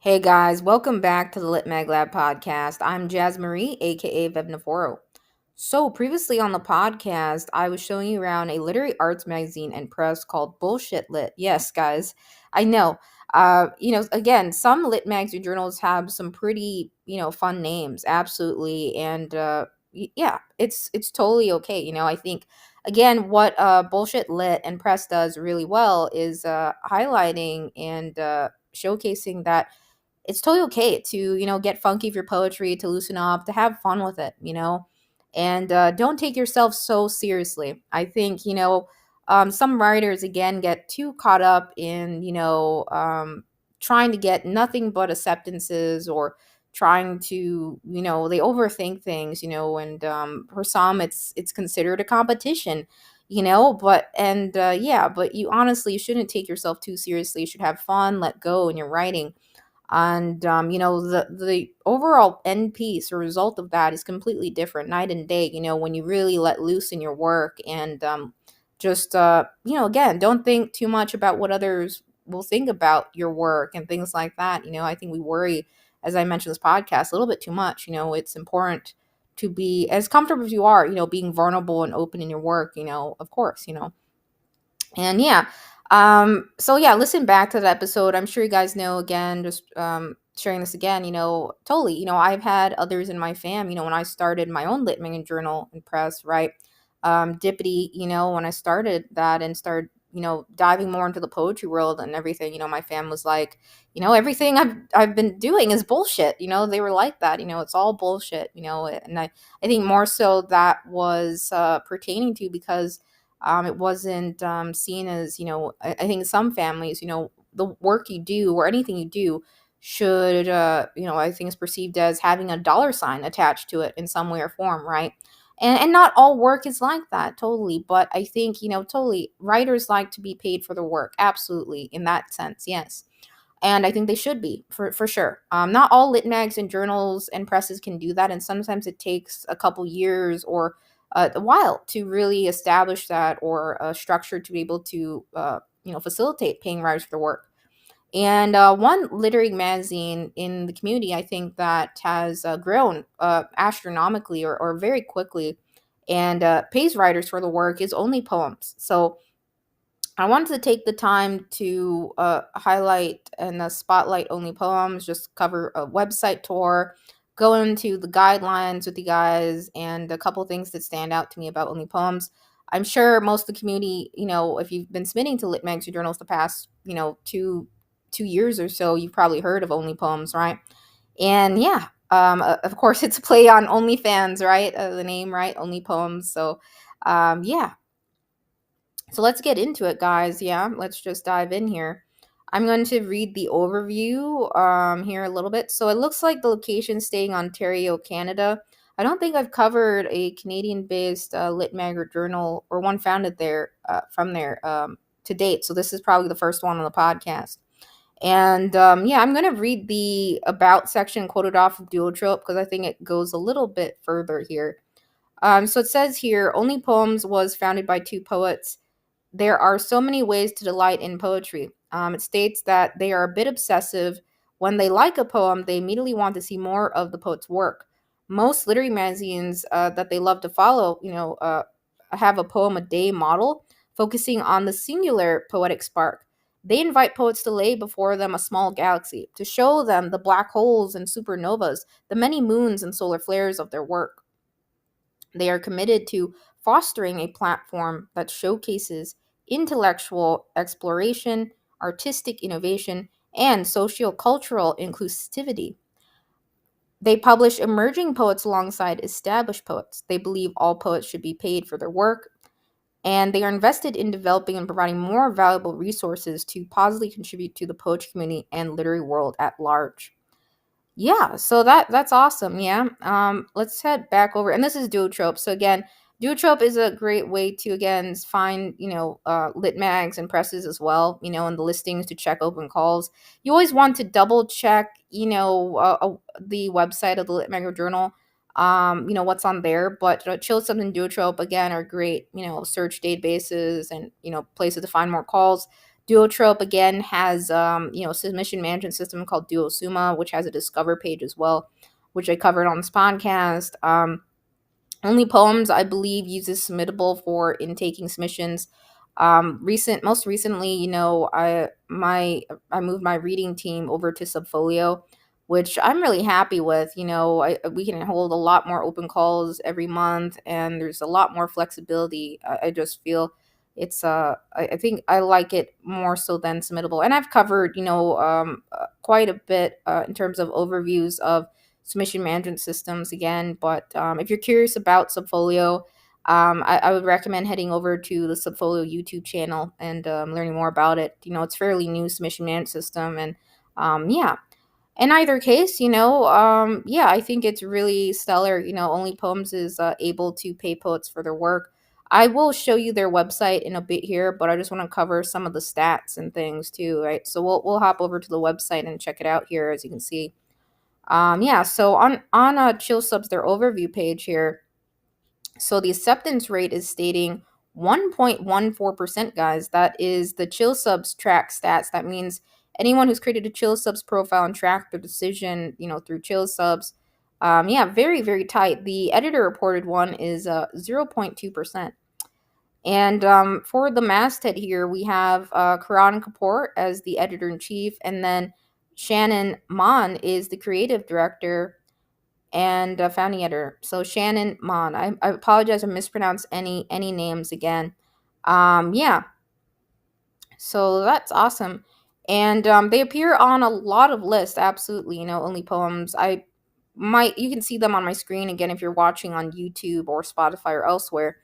Hey guys, welcome back to the Lit Mag Lab podcast. I'm Jazz Marie, aka Vebnavoro. So, previously on the podcast, I was showing you around a literary arts magazine and press called Bullshit Lit. Yes, guys, I know. Again, some lit mags or journals have some pretty, fun names, absolutely, and yeah, it's totally okay. I think again, what Bullshit Lit and press does really well is highlighting and showcasing that it's totally okay to get funky with your poetry, to loosen up, to have fun with it, and don't take yourself so seriously. I think some writers again get too caught up in trying to get nothing but acceptances, or trying to they overthink things, and for some it's considered a competition, but you honestly shouldn't take yourself too seriously. You should have fun, let go in your writing, and the overall end piece or result of that is completely different night and day, when you really let loose in your work, and just again, don't think too much about what others will think about your work and things like that. I think we worry, as I mentioned this podcast, a little bit too much. It's important to be as comfortable as you are, being vulnerable and open in your work, of course, and yeah. So yeah, listen back to that episode. I'm sure you guys know, again, just sharing this again, totally. I've had others in my fam, when I started my own lit magazine journal and press, right? Dippity, when I started that and started, diving more into the poetry world and everything, my fam was like, everything I've been doing is bullshit. They were like that, it's all bullshit, and I think more so that was pertaining to, because it wasn't seen as, I think some families, the work you do or anything you do should, I think is perceived as having a dollar sign attached to it in some way or form, right? And not all work is like that, totally. But I think, totally, writers like to be paid for their work. Absolutely. In that sense, yes. And I think they should be, for sure. Not all lit mags and journals and presses can do that, and sometimes it takes a couple years or a while to really establish that, or a structure to be able to facilitate paying writers for their work. And one literary magazine in the community, I think, that has grown astronomically, or very quickly, and pays writers for the work, is Only Poems. So I wanted to take the time to highlight and spotlight Only Poems, just cover a website tour, go into the guidelines with you guys, and a couple things that stand out to me about Only Poems. I'm sure most of the community, if you've been submitting to Lit Magazine journals the past, two years or so, you've probably heard of Only Poems, right? And yeah, of course, it's a play on OnlyFans, right? The name, right? Only Poems. So, yeah, so let's get into it, guys. Yeah, let's just dive in here. I'm going to read the overview here a little bit. So it looks like the location staying Ontario, Canada. I don't think I've covered a Canadian-based lit mag or journal, or one founded there from there to date. So this is probably the first one on the podcast. And yeah, I'm going to read the about section quoted off of Duotrope, because I think it goes a little bit further here. So it says here, Only Poems was founded by two poets. There are so many ways to delight in poetry. It states that they are a bit obsessive. When they like a poem, they immediately want to see more of the poet's work. Most literary magazines that they love to follow, have a poem a day model, focusing on the singular poetic spark. They invite poets to lay before them a small galaxy, to show them the black holes and supernovas, the many moons and solar flares of their work. They are committed to fostering a platform that showcases intellectual exploration, artistic innovation, and sociocultural inclusivity. They publish emerging poets alongside established poets. They believe all poets should be paid for their work, and they are invested in developing and providing more valuable resources to positively contribute to the poetry community and literary world at large. Yeah, so that's awesome. Yeah. Let's head back over, and this is Duotrope. So again, Duotrope is a great way to, again, find, lit mags and presses as well, and the listings to check open calls. You always want to double check, the website of the Lit Mag or Journal, what's on there. But Chill Something, Duotrope, again, are great, search databases and, places to find more calls. Duotrope again has submission management system called Duosuma, which has a discover page as well, which I covered on this podcast. Only Poems, I believe, uses Submittable for intaking submissions. Most recently, I moved my reading team over to Subfolio, which I'm really happy with. We can hold a lot more open calls every month, and there's a lot more flexibility. I just feel I think I like it more so than Submittable, and I've covered quite a bit in terms of overviews of submission management systems again. But if you're curious about Subfolio, I would recommend heading over to the Subfolio YouTube channel and learning more about it. It's fairly new submission management system, and yeah. In either case, yeah, I think it's really stellar. Only Poems is able to pay poets for their work. I will show you their website in a bit here, but I just want to cover some of the stats and things too, right? So we'll hop over to the website and check it out here, as you can see. Yeah, so on Chill Subs, their overview page here, so the acceptance rate is stating 1.14%, guys. That is the Chill Subs track stats. That means anyone who's created a Chill Subs profile and tracked their decision, through Chill Subs. Yeah, very, very tight. The editor reported one is 0.2%. And for the masthead here, we have Karan Kapoor as the editor in chief, and then Shannon Mon is the creative director and founding editor. So Shannon Mon. I apologize if I mispronounced any names again. Yeah, so that's awesome. And they appear on a lot of lists, absolutely. Only Poems. You can see them on my screen again if you're watching on YouTube or Spotify or elsewhere,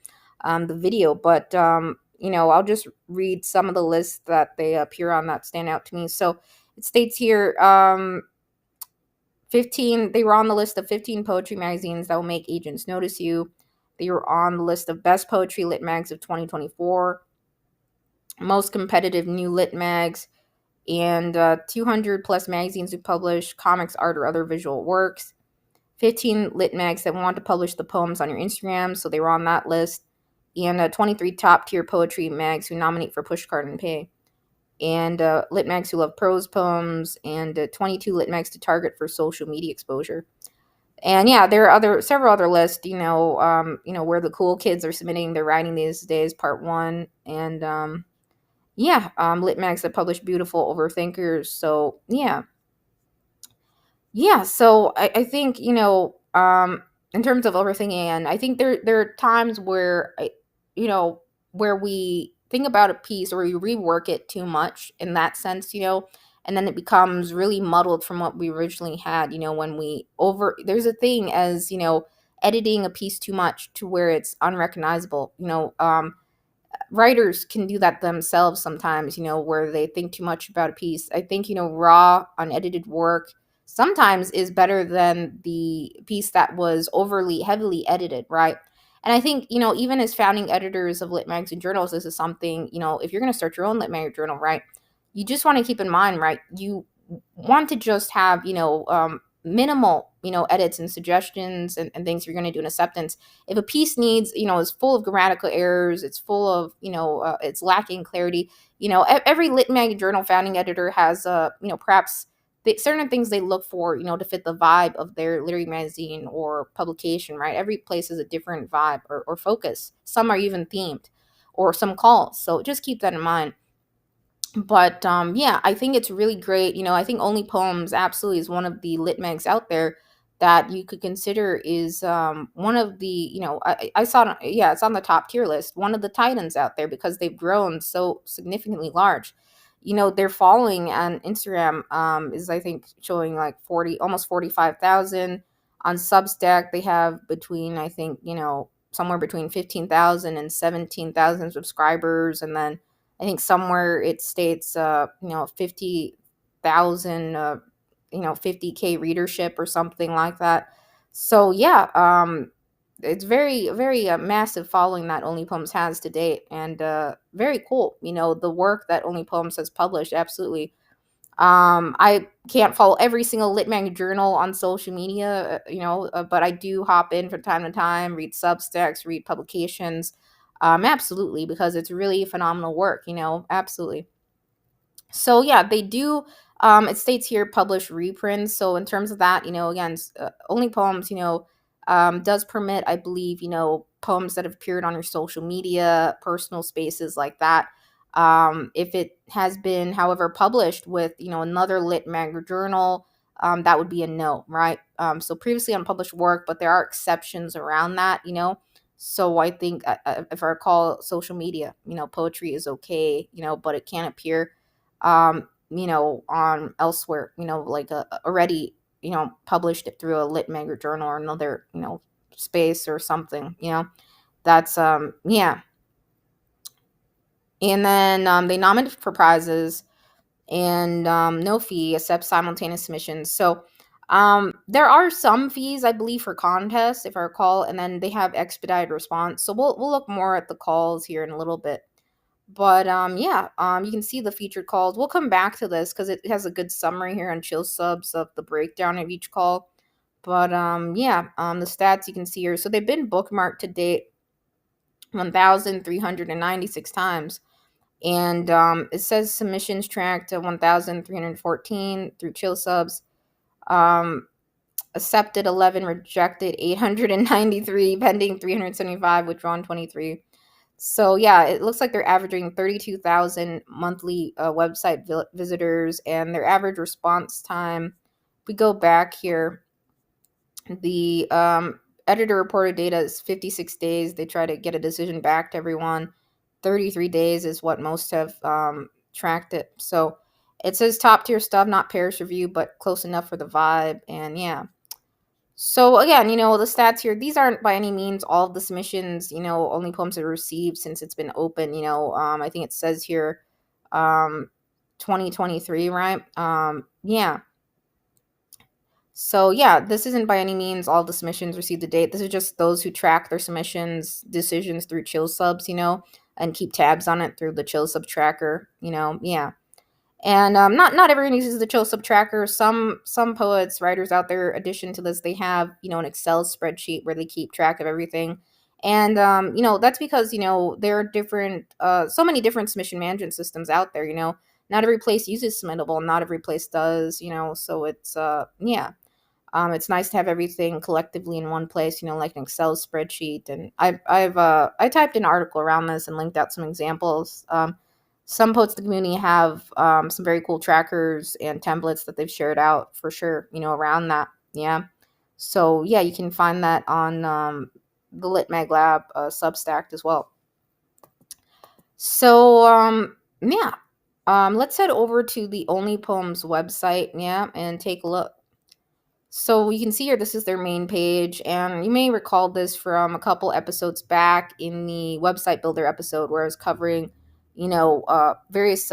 the video. But I'll just read some of the lists that they appear on that stand out to me. So it states here, 15, they were on the list of 15 poetry magazines that will make agents notice you. They were on the list of best poetry lit mags of 2024, most competitive new lit mags, and 200 plus magazines who publish comics, art, or other visual works. 15 lit mags that want to publish the poems on your Instagram, so they were on that list. And 23 top tier poetry mags who nominate for pushcart and pay. And lit mags who love prose poems, and 22 lit mags to target for social media exposure. And yeah, there are several other lists, where the cool kids are submitting their writing these days, part one. And yeah, lit mags that publish beautiful overthinkers. So yeah, so I think, in terms of overthinking, and I think there are times where, where we think about a piece or we rework it too much in that sense, and then it becomes really muddled from what we originally had, when there's a thing as, editing a piece too much to where it's unrecognizable, writers can do that themselves sometimes, where they think too much about a piece. I think, raw, unedited work sometimes is better than the piece that was overly heavily edited, right? And I think, even as founding editors of lit magazine journals, this is something, if you're going to start your own lit magazine journal, right, you just want to keep in mind, right, you want to just have, minimal, edits and suggestions and things you're going to do in acceptance. If a piece needs, is full of grammatical errors, it's full of, it's lacking clarity, every lit mag journal founding editor has, perhaps certain things they look for, to fit the vibe of their literary magazine or publication, right? Every place is a different vibe or focus. Some are even themed or some calls. So just keep that in mind. But yeah, I think it's really great. I think Only Poems absolutely is one of the lit mags out there that you could consider is one of the, I saw it, yeah, it's on the top tier list, one of the titans out there because they've grown so significantly large. Their following on Instagram is, I think, showing like 40, almost 45,000. On Substack, they have between, I think, somewhere between 15,000 and 17,000 subscribers. And then I think somewhere it states, 50,000, 50K readership or something like that. So yeah, it's very, very massive following that Only Poems has to date, and very cool. The work that Only Poems has published, absolutely. I can't follow every single lit mag journal on social media, but I do hop in from time to time, read Substacks, read publications, absolutely, because it's really phenomenal work, absolutely. So yeah, they do. It states here publish reprints. So in terms of that, again, only poems, does permit, I believe, poems that have appeared on your social media, personal spaces like that. If it has been, however, published with, another lit mag or journal, that would be a no, right? So previously unpublished work, but there are exceptions around that. So I think, if I recall, social media, poetry is okay, but it can appear on elsewhere, like already, published it through a lit mag or journal or another, space or something, that's, yeah. And then they nominate for prizes and no fee except simultaneous submissions. So there are some fees, I believe, for contests, if I recall, and then they have expedited response. So we'll look more at the calls here in a little bit. But yeah, you can see the featured calls. We'll come back to this because it has a good summary here on Chill Subs of the breakdown of each call. But yeah, the stats you can see here. So they've been bookmarked to date 1,396 times. And it says submissions tracked to 1,314 through Chill Subs. Um, accepted 11, rejected 893, pending 375, withdrawn 23. So yeah, it looks like they're averaging 32,000 monthly website visitors, and their average response time. If we go back here, the editor reported data is 56 days. They try to get a decision back to everyone. 33 days is what most have tracked it. So it says top tier stuff, not Paris review, but close enough for the vibe. And yeah. So again, the stats here, these aren't by any means all of the submissions, only poems that are received since it's been open, I think it says here, 2023, right? Yeah. So yeah, this isn't by any means all the submissions received to date. This is just those who track their submissions decisions through Chill Subs, and keep tabs on it through the Chill Sub tracker, yeah. And not everyone uses the Chill Sub tracker. Some poets, writers out there, addition to this, they have an Excel spreadsheet where they keep track of everything. And that's because there are different, so many different submission management systems out there. Not every place uses Submittable, not every place does. So it's yeah. It's nice to have everything collectively in one place, like an Excel spreadsheet. And I typed an article around this and linked out some examples. Some posts in the community have some very cool trackers and templates that they've shared out for sure, around that. Yeah. So yeah, you can find that on the Lit Mag Lab Substack as well. So yeah, let's head over to the Only Poems website, yeah, and take a look. So you can see here, this is their main page, and you may recall this from a couple episodes back in the website builder episode where I was covering, various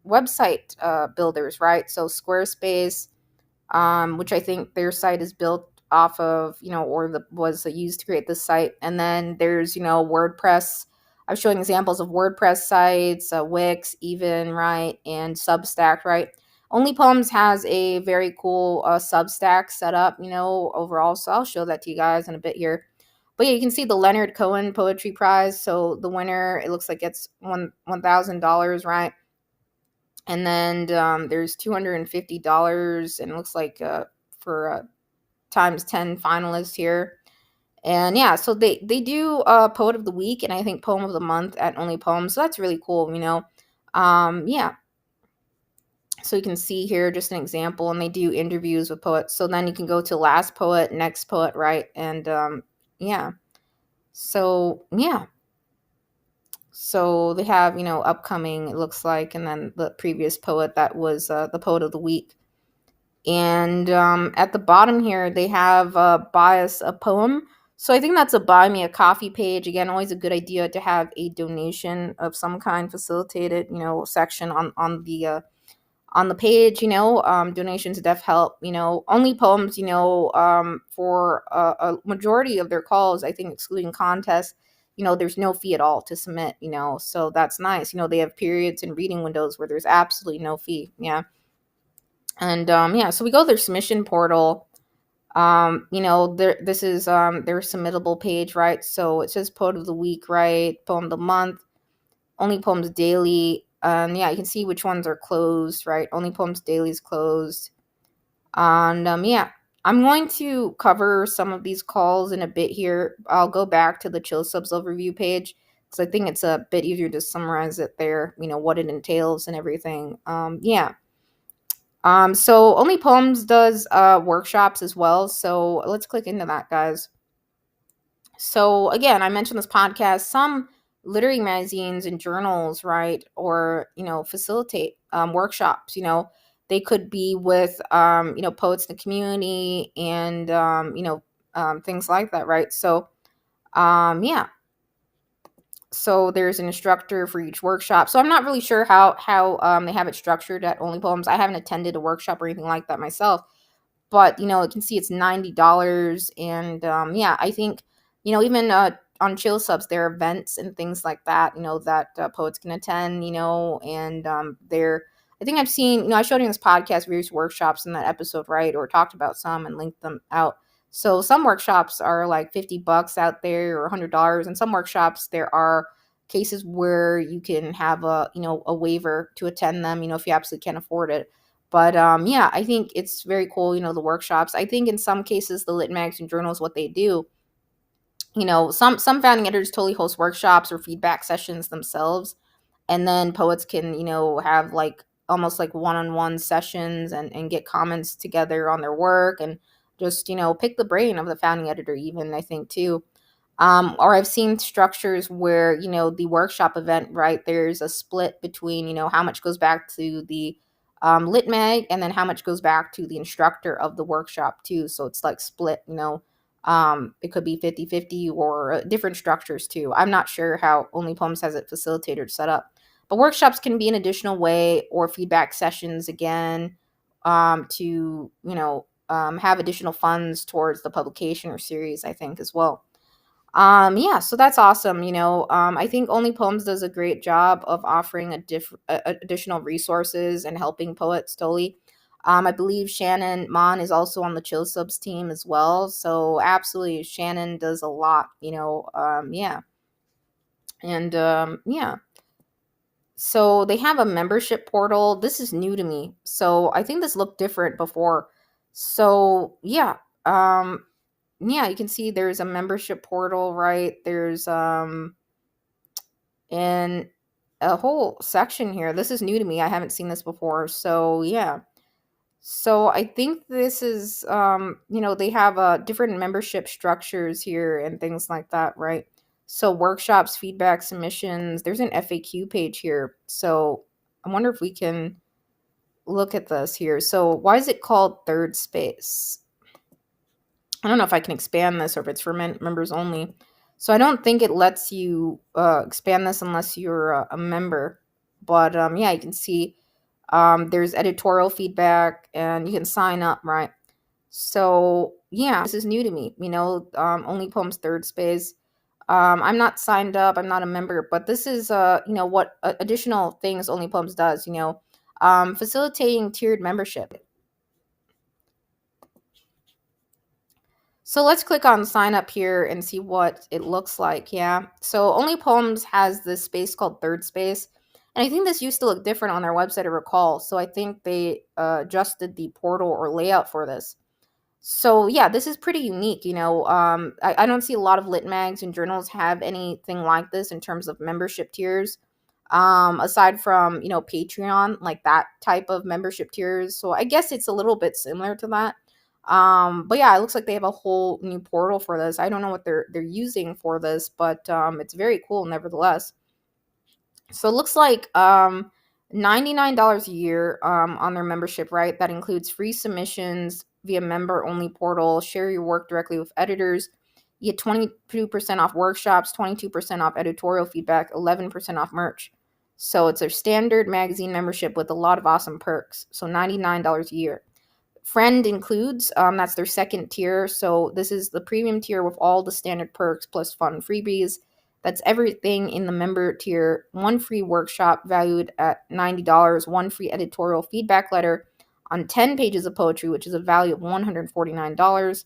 website builders, right? So Squarespace, which I think their site is built off of, was used to create this site. And then there's, WordPress. I'm showing examples of WordPress sites, Wix, even, right, and Substack, right? Only Poems has a very cool Substack setup, overall. So I'll show that to you guys in a bit here. But yeah, you can see the Leonard Cohen Poetry Prize. So the winner, it looks like it's $1,000, right? And then there's $250, and it looks like for times 10 finalists here. And yeah, so they do Poet of the Week and I think Poem of the Month at Only Poems. So that's really cool, yeah. So you can see here just an example, and they do interviews with poets. So then you can go to last poet, next poet, right? And yeah. So yeah. So they have, upcoming, it looks like, and then the previous poet that was the Poet of the Week. And at the bottom here, they have bias a poem. So I think that's a buy me a coffee page. Again, always a good idea to have a donation of some kind facilitated, section on the page, donations def help, Only Poems, for a majority of their calls, I think excluding contests, there's no fee at all to submit, so that's nice. They have periods and reading windows where there's absolutely no fee. Yeah. And yeah, so we go to their submission portal. This is their submittable page, right? So it says Poet of the Week, right? Poem of the Month, Only Poems Daily, And yeah, you can see which ones are closed, right? Only Poems Daily is closed. And yeah, I'm going to cover some of these calls in a bit here. I'll go back to the Chill Subs overview page because I think it's a bit easier to summarize it there, what it entails and everything. Yeah. So Only Poems does workshops as well. So let's click into that, guys. So again, I mentioned this podcast, some literary magazines and journals, right, or facilitate workshops. They could be with poets in the community and things like that, right? So yeah, so there's an instructor for each workshop. So I'm not really sure how they have it structured at Only Poems. I haven't attended a workshop or anything like that myself, but you can see it's $90. And yeah, I think even on Chill Subs there are events and things like that, that poets can attend, and there, I think I've seen, I showed you in this podcast various workshops in that episode, right, or talked about some and linked them out. So some workshops are like $50 out there or $100, and some workshops there are cases where you can have a waiver to attend them, if you absolutely can't afford it. But yeah, I think it's very cool, the workshops. I think in some cases, the lit mags and journals, what they do, some founding editors totally host workshops or feedback sessions themselves. And then poets can, have like almost like one-on-one sessions and get comments together on their work and just, pick the brain of the founding editor even, I think, too. Or I've seen structures where, the workshop event, right, there's a split between, how much goes back to the lit mag and then how much goes back to the instructor of the workshop too. So it's like split, it could be 50-50 or different structures too. I'm not sure how Only Poems has it facilitated set up. But workshops can be an additional way, or feedback sessions again, to, have additional funds towards the publication or series, I think, as well. Yeah, so that's awesome. I think Only Poems does a great job of offering additional resources and helping poets totally. I believe Shannon Mon is also on the Chill Subs team as well. So absolutely, Shannon does a lot, yeah. And yeah. So they have a membership portal. This is new to me. So I think this looked different before. So yeah. Yeah, you can see there's a membership portal, right? There's in a whole section here. This is new to me. I haven't seen this before. So yeah. So I think this is they have different membership structures here and things like that, right? So workshops, feedback, submissions, there's an FAQ page here. So I wonder if we can look at this here. So why is it called Third Space? I don't know if I can expand this or if it's for members only. So I don't think it lets you expand this unless you're a member. But yeah, you can see there's editorial feedback and you can sign up, right? So yeah, this is new to me, Only Poems Third Space. I'm not signed up, I'm not a member, but this is what additional things Only Poems does, facilitating tiered membership. So let's click on sign up here and see what it looks like. Yeah. So Only Poems has this space called Third Space. And I think this used to look different on their website, I recall. So I think they adjusted the portal or layout for this. So yeah, this is pretty unique. I don't see a lot of lit mags and journals have anything like this in terms of membership tiers. Aside from, Patreon, like that type of membership tiers. So I guess it's a little bit similar to that. But yeah, it looks like they have a whole new portal for this. I don't know what they're using for this, but it's very cool nevertheless. So it looks like $99 a year on their membership, right? That includes free submissions via member only portal, share your work directly with editors. You get 22% off workshops, 22% off editorial feedback, 11% off merch. So it's a standard magazine membership with a lot of awesome perks. So $99 a year. Friend includes, that's their second tier. So this is the premium tier with all the standard perks plus fun freebies. That's everything in the member tier. One free workshop valued at $90, one free editorial feedback letter on 10 pages of poetry, which is a value of $149.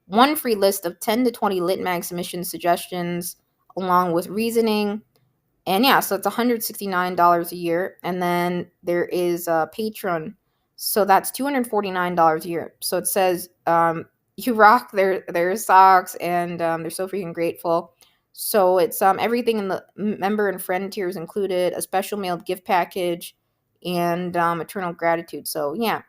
One free list of 10 to 20 lit mag submission suggestions along with reasoning. And yeah, so it's $169 a year. And then there is a patron. So that's $249 a year. So it says, you rock their socks, and they're so freaking grateful. So it's everything in the member and friend tiers included, a special mailed gift package, and eternal gratitude. So yeah.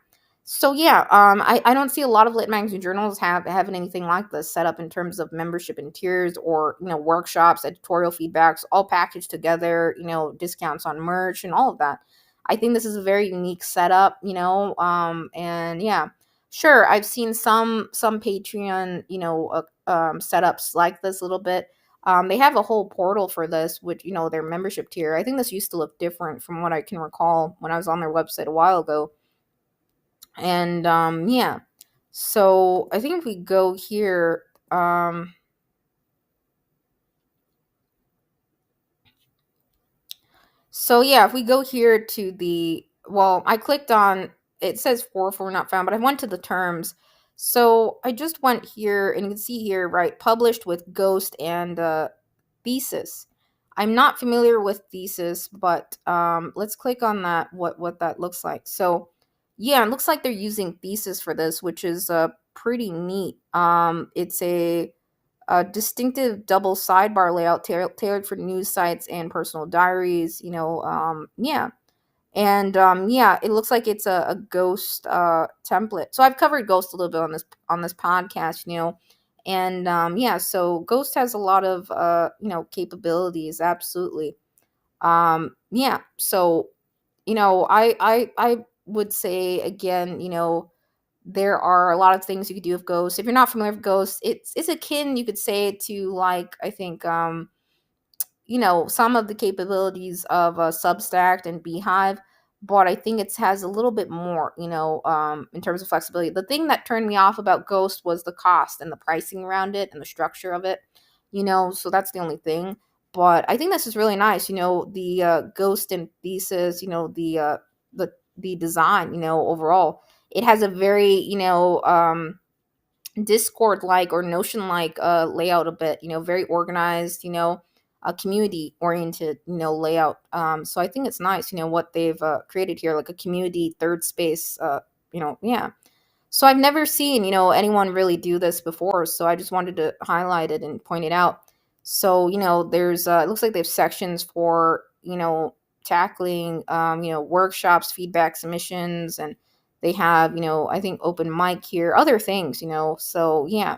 So yeah, I don't see a lot of lit magazine journals having anything like this set up in terms of membership and tiers, or workshops, editorial feedbacks, all packaged together. Discounts on merch and all of that. I think this is a very unique setup. And yeah, sure, I've seen some Patreon setups like this a little bit. They have a whole portal for this, which their membership tier. I think this used to look different from what I can recall when I was on their website a while ago. And yeah, so I think if we go here, so yeah, if we go here to the, well, I clicked on, it says 404 not found, but I went to the terms. So I just went here, and you can see here, right, published with Ghost and Thesis. I'm not familiar with Thesis, but let's click on that, what that looks like. So yeah, it looks like they're using Thesis for this, which is pretty neat. It's a distinctive double sidebar layout tailored for news sites and personal diaries. Yeah, and yeah, it looks like it's a Ghost template. So I've covered Ghost a little bit on this podcast. And yeah, so Ghost has a lot of capabilities. Absolutely. Yeah. So I would say again, there are a lot of things you could do with Ghost. If you're not familiar with Ghost, it's akin, you could say, to, like, I think some of the capabilities of Substack and Beehive, but I think it has a little bit more, in terms of flexibility. The thing that turned me off about Ghost was the cost and the pricing around it and the structure of it, so that's the only thing. But I think this is really nice, the Ghost and Thesis, the design, overall. It has a very, Discord like or Notion like layout a bit, very organized, community oriented, layout. So I think it's nice, what they've created here, like a community third space, yeah. So I've never seen, anyone really do this before. So I just wanted to highlight it and point it out. So, there's, it looks like they have sections for, tackling, workshops, feedback, submissions, and they have, I think open mic here, other things, So yeah,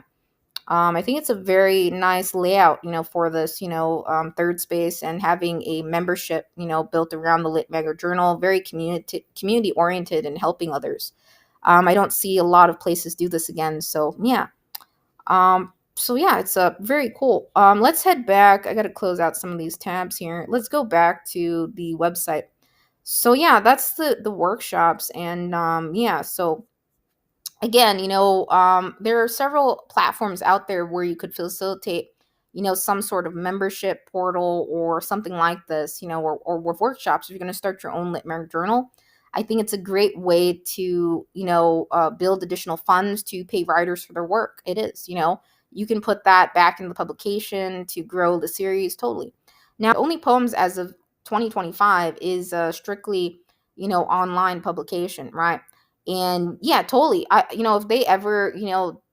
I think it's a very nice layout, for this, third space, and having a membership, built around the Lit Mega Journal, very community oriented and helping others. I don't see a lot of places do this again. So yeah. So yeah, it's very cool. Let's head back. I got to close out some of these tabs here. Let's go back to the website. So yeah, that's the workshops, and yeah. So again, there are several platforms out there where you could facilitate, some sort of membership portal or something like this, or with workshops. If you're going to start your own Litmer journal, I think it's a great way to, build additional funds to pay writers for their work. It is, you can put that back in the publication to grow the series totally. Now, only poems as of 2025 is strictly, online publication, right? And yeah, totally. If they ever,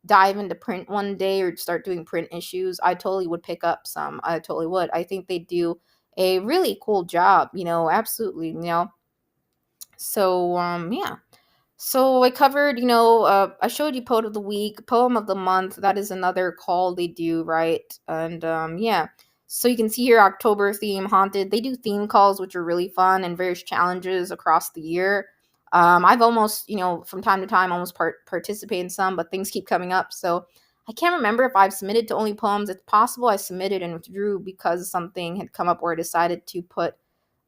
dive into print one day or start doing print issues, I totally would pick up some. I totally would. I think they do a really cool job, absolutely, So, yeah. So I covered, I showed you poet of the week, poem of the month. That is another call they do, right? And yeah. So you can see here October theme haunted. They do theme calls, which are really fun, and various challenges across the year. I've almost, from time to time, almost participate in some, but things keep coming up. So I can't remember if I've submitted to only poems. It's possible I submitted and withdrew because something had come up where I decided to put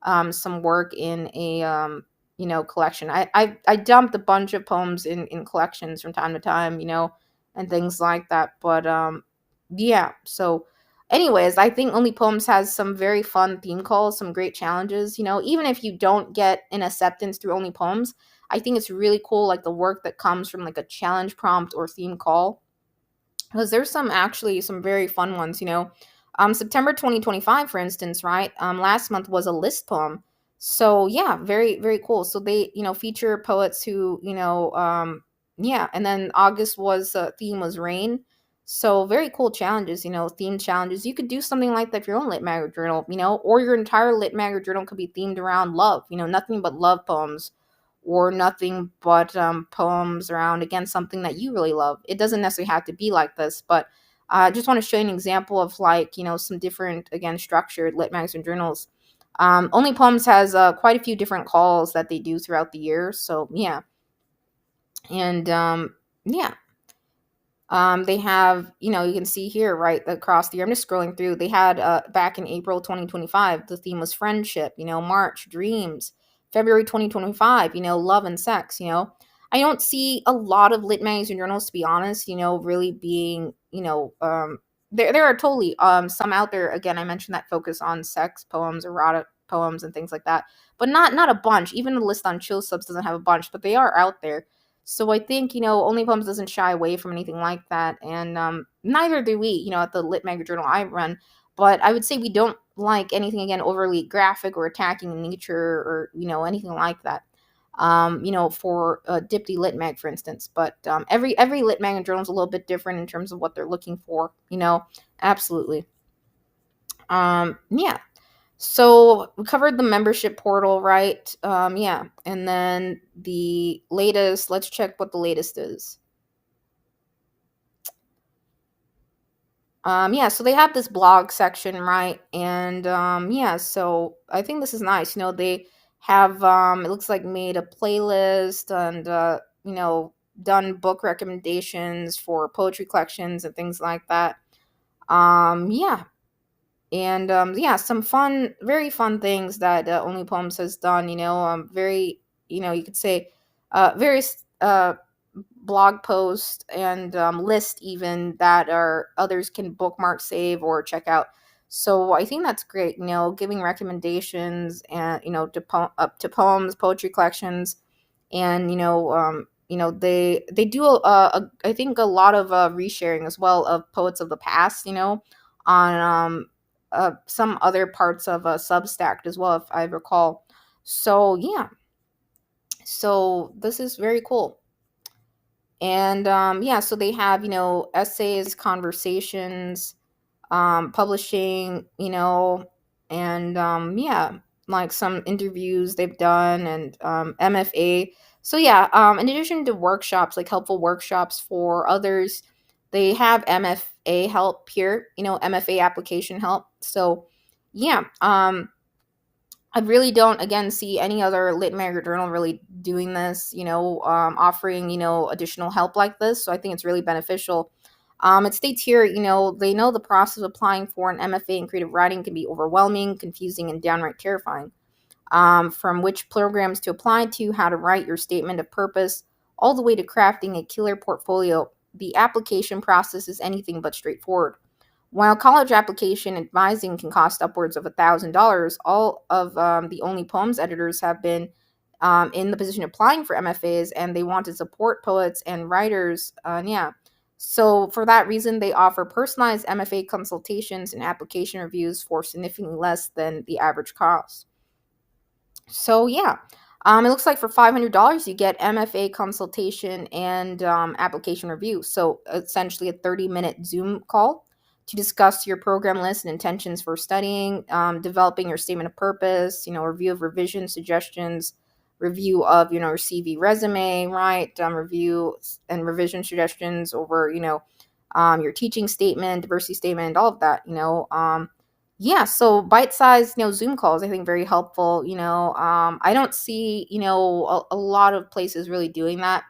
some work in a collection. I dumped a bunch of poems in collections from time to time, and things like that. But yeah. So, anyways, I think Only Poems has some very fun theme calls, some great challenges. Even if you don't get an acceptance through Only Poems, I think it's really cool, like the work that comes from like a challenge prompt or theme call, because there's some very fun ones. September 2025, for instance, right? Last month was a list poem. So yeah, very, very cool. So they, feature poets who, yeah. And then August was, theme was rain. So very cool challenges, theme challenges. You could do something like that for your own lit mag or journal, or your entire lit mag or journal could be themed around love, nothing but love poems, or nothing but poems around, again, something that you really love. It doesn't necessarily have to be like this, but I just want to show you an example of, like, some different, again, structured lit magazine journals. Only Poems has quite a few different calls that they do throughout the year. So yeah, and yeah, they have, you can see here, right, across the year. I'm just scrolling through. They had, back in April 2025, the theme was friendship. March, dreams. February 2025, love and sex. I don't see a lot of lit magazine journals, to be honest. Really being, there are totally some out there. Again, I mentioned that focus on sex poems, erotic poems, and things like that, but not a bunch. Even the list on Chill Subs doesn't have a bunch, but they are out there. So I think, Only Poems doesn't shy away from anything like that. And neither do we, at the Lit Mag Journal I run. But I would say we don't like anything, again, overly graphic or attacking in nature, or, anything like that. For Dipty Lit Mag, for instance. But every Lit Mag journal is a little bit different in terms of what they're looking for, absolutely. Yeah. So we covered the membership portal, right? Yeah. And then the latest, let's check what the latest is. Yeah, so they have this blog section, right? And yeah, so I think this is nice. They have, it looks like, made a playlist, and done book recommendations for poetry collections and things like that. Yeah, and yeah, some fun, very fun things that Only Poems has done. Very, you could say, various blog posts and list, even, that are others can bookmark, save, or check out. So I think that's great. Giving recommendations, and up to poems, poetry collections, and they do I think a lot of resharing as well of poets of the past, on some other parts of Substack as well, if I recall. So yeah, so this is very cool. And yeah, so they have, essays, conversations, publishing, and yeah, like some interviews they've done, and MFA. So yeah, in addition to workshops, like helpful workshops for others, they have MFA help here, MFA application help. So yeah, I really don't, again, see any other lit mag or journal really doing this, offering, additional help like this. So I think it's really beneficial. It states here, they know the process of applying for an MFA in creative writing can be overwhelming, confusing, and downright terrifying. From which programs to apply to, how to write your statement of purpose, all the way to crafting a killer portfolio, the application process is anything but straightforward. While college application advising can cost upwards of $1,000, all of the Only Poems editors have been in the position of applying for MFAs, and they want to support poets and writers. Yeah. So for that reason, they offer personalized MFA consultations and application reviews for significantly less than the average cost. So yeah, it looks like for $500 you get MFA consultation and application review. So essentially a 30-minute Zoom call to discuss your program list and intentions for studying, developing your statement of purpose, review of revision suggestions, review of, your CV resume, right? Review and revision suggestions over, your teaching statement, diversity statement, all of that, yeah, so bite-sized, Zoom calls, I think, very helpful. I don't see, a lot of places really doing that,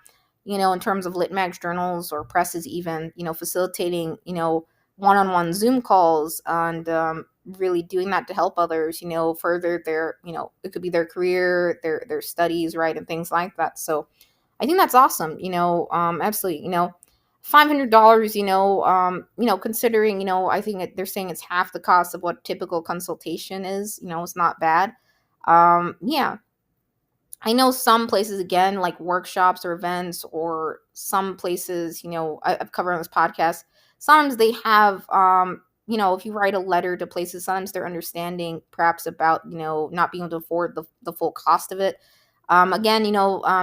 in terms of lit mag journals or presses, even, facilitating, one-on-one Zoom calls, and really doing that to help others, further their, it could be their career, their studies, right, and things like that. So I think that's awesome, absolutely, $500, considering, I think they're saying it's half the cost of what typical consultation is, it's not bad. Yeah, I know some places, again, like workshops or events, or some places, I've covered on this podcast, sometimes they have, if you write a letter to places, sometimes they're understanding perhaps about, not being able to afford the full cost of it. Again,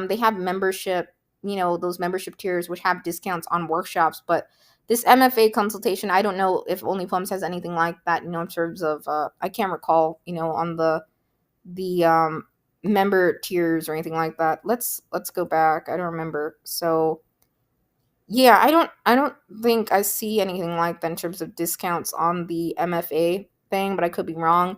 they have membership, those membership tiers which have discounts on workshops, but this MFA consultation, I don't know if Only Poems has anything like that, in terms of, I can't recall, on the member tiers or anything like that. Let's go back. I don't remember. So yeah, I don't think I see anything like that in terms of discounts on the MFA thing, but I could be wrong.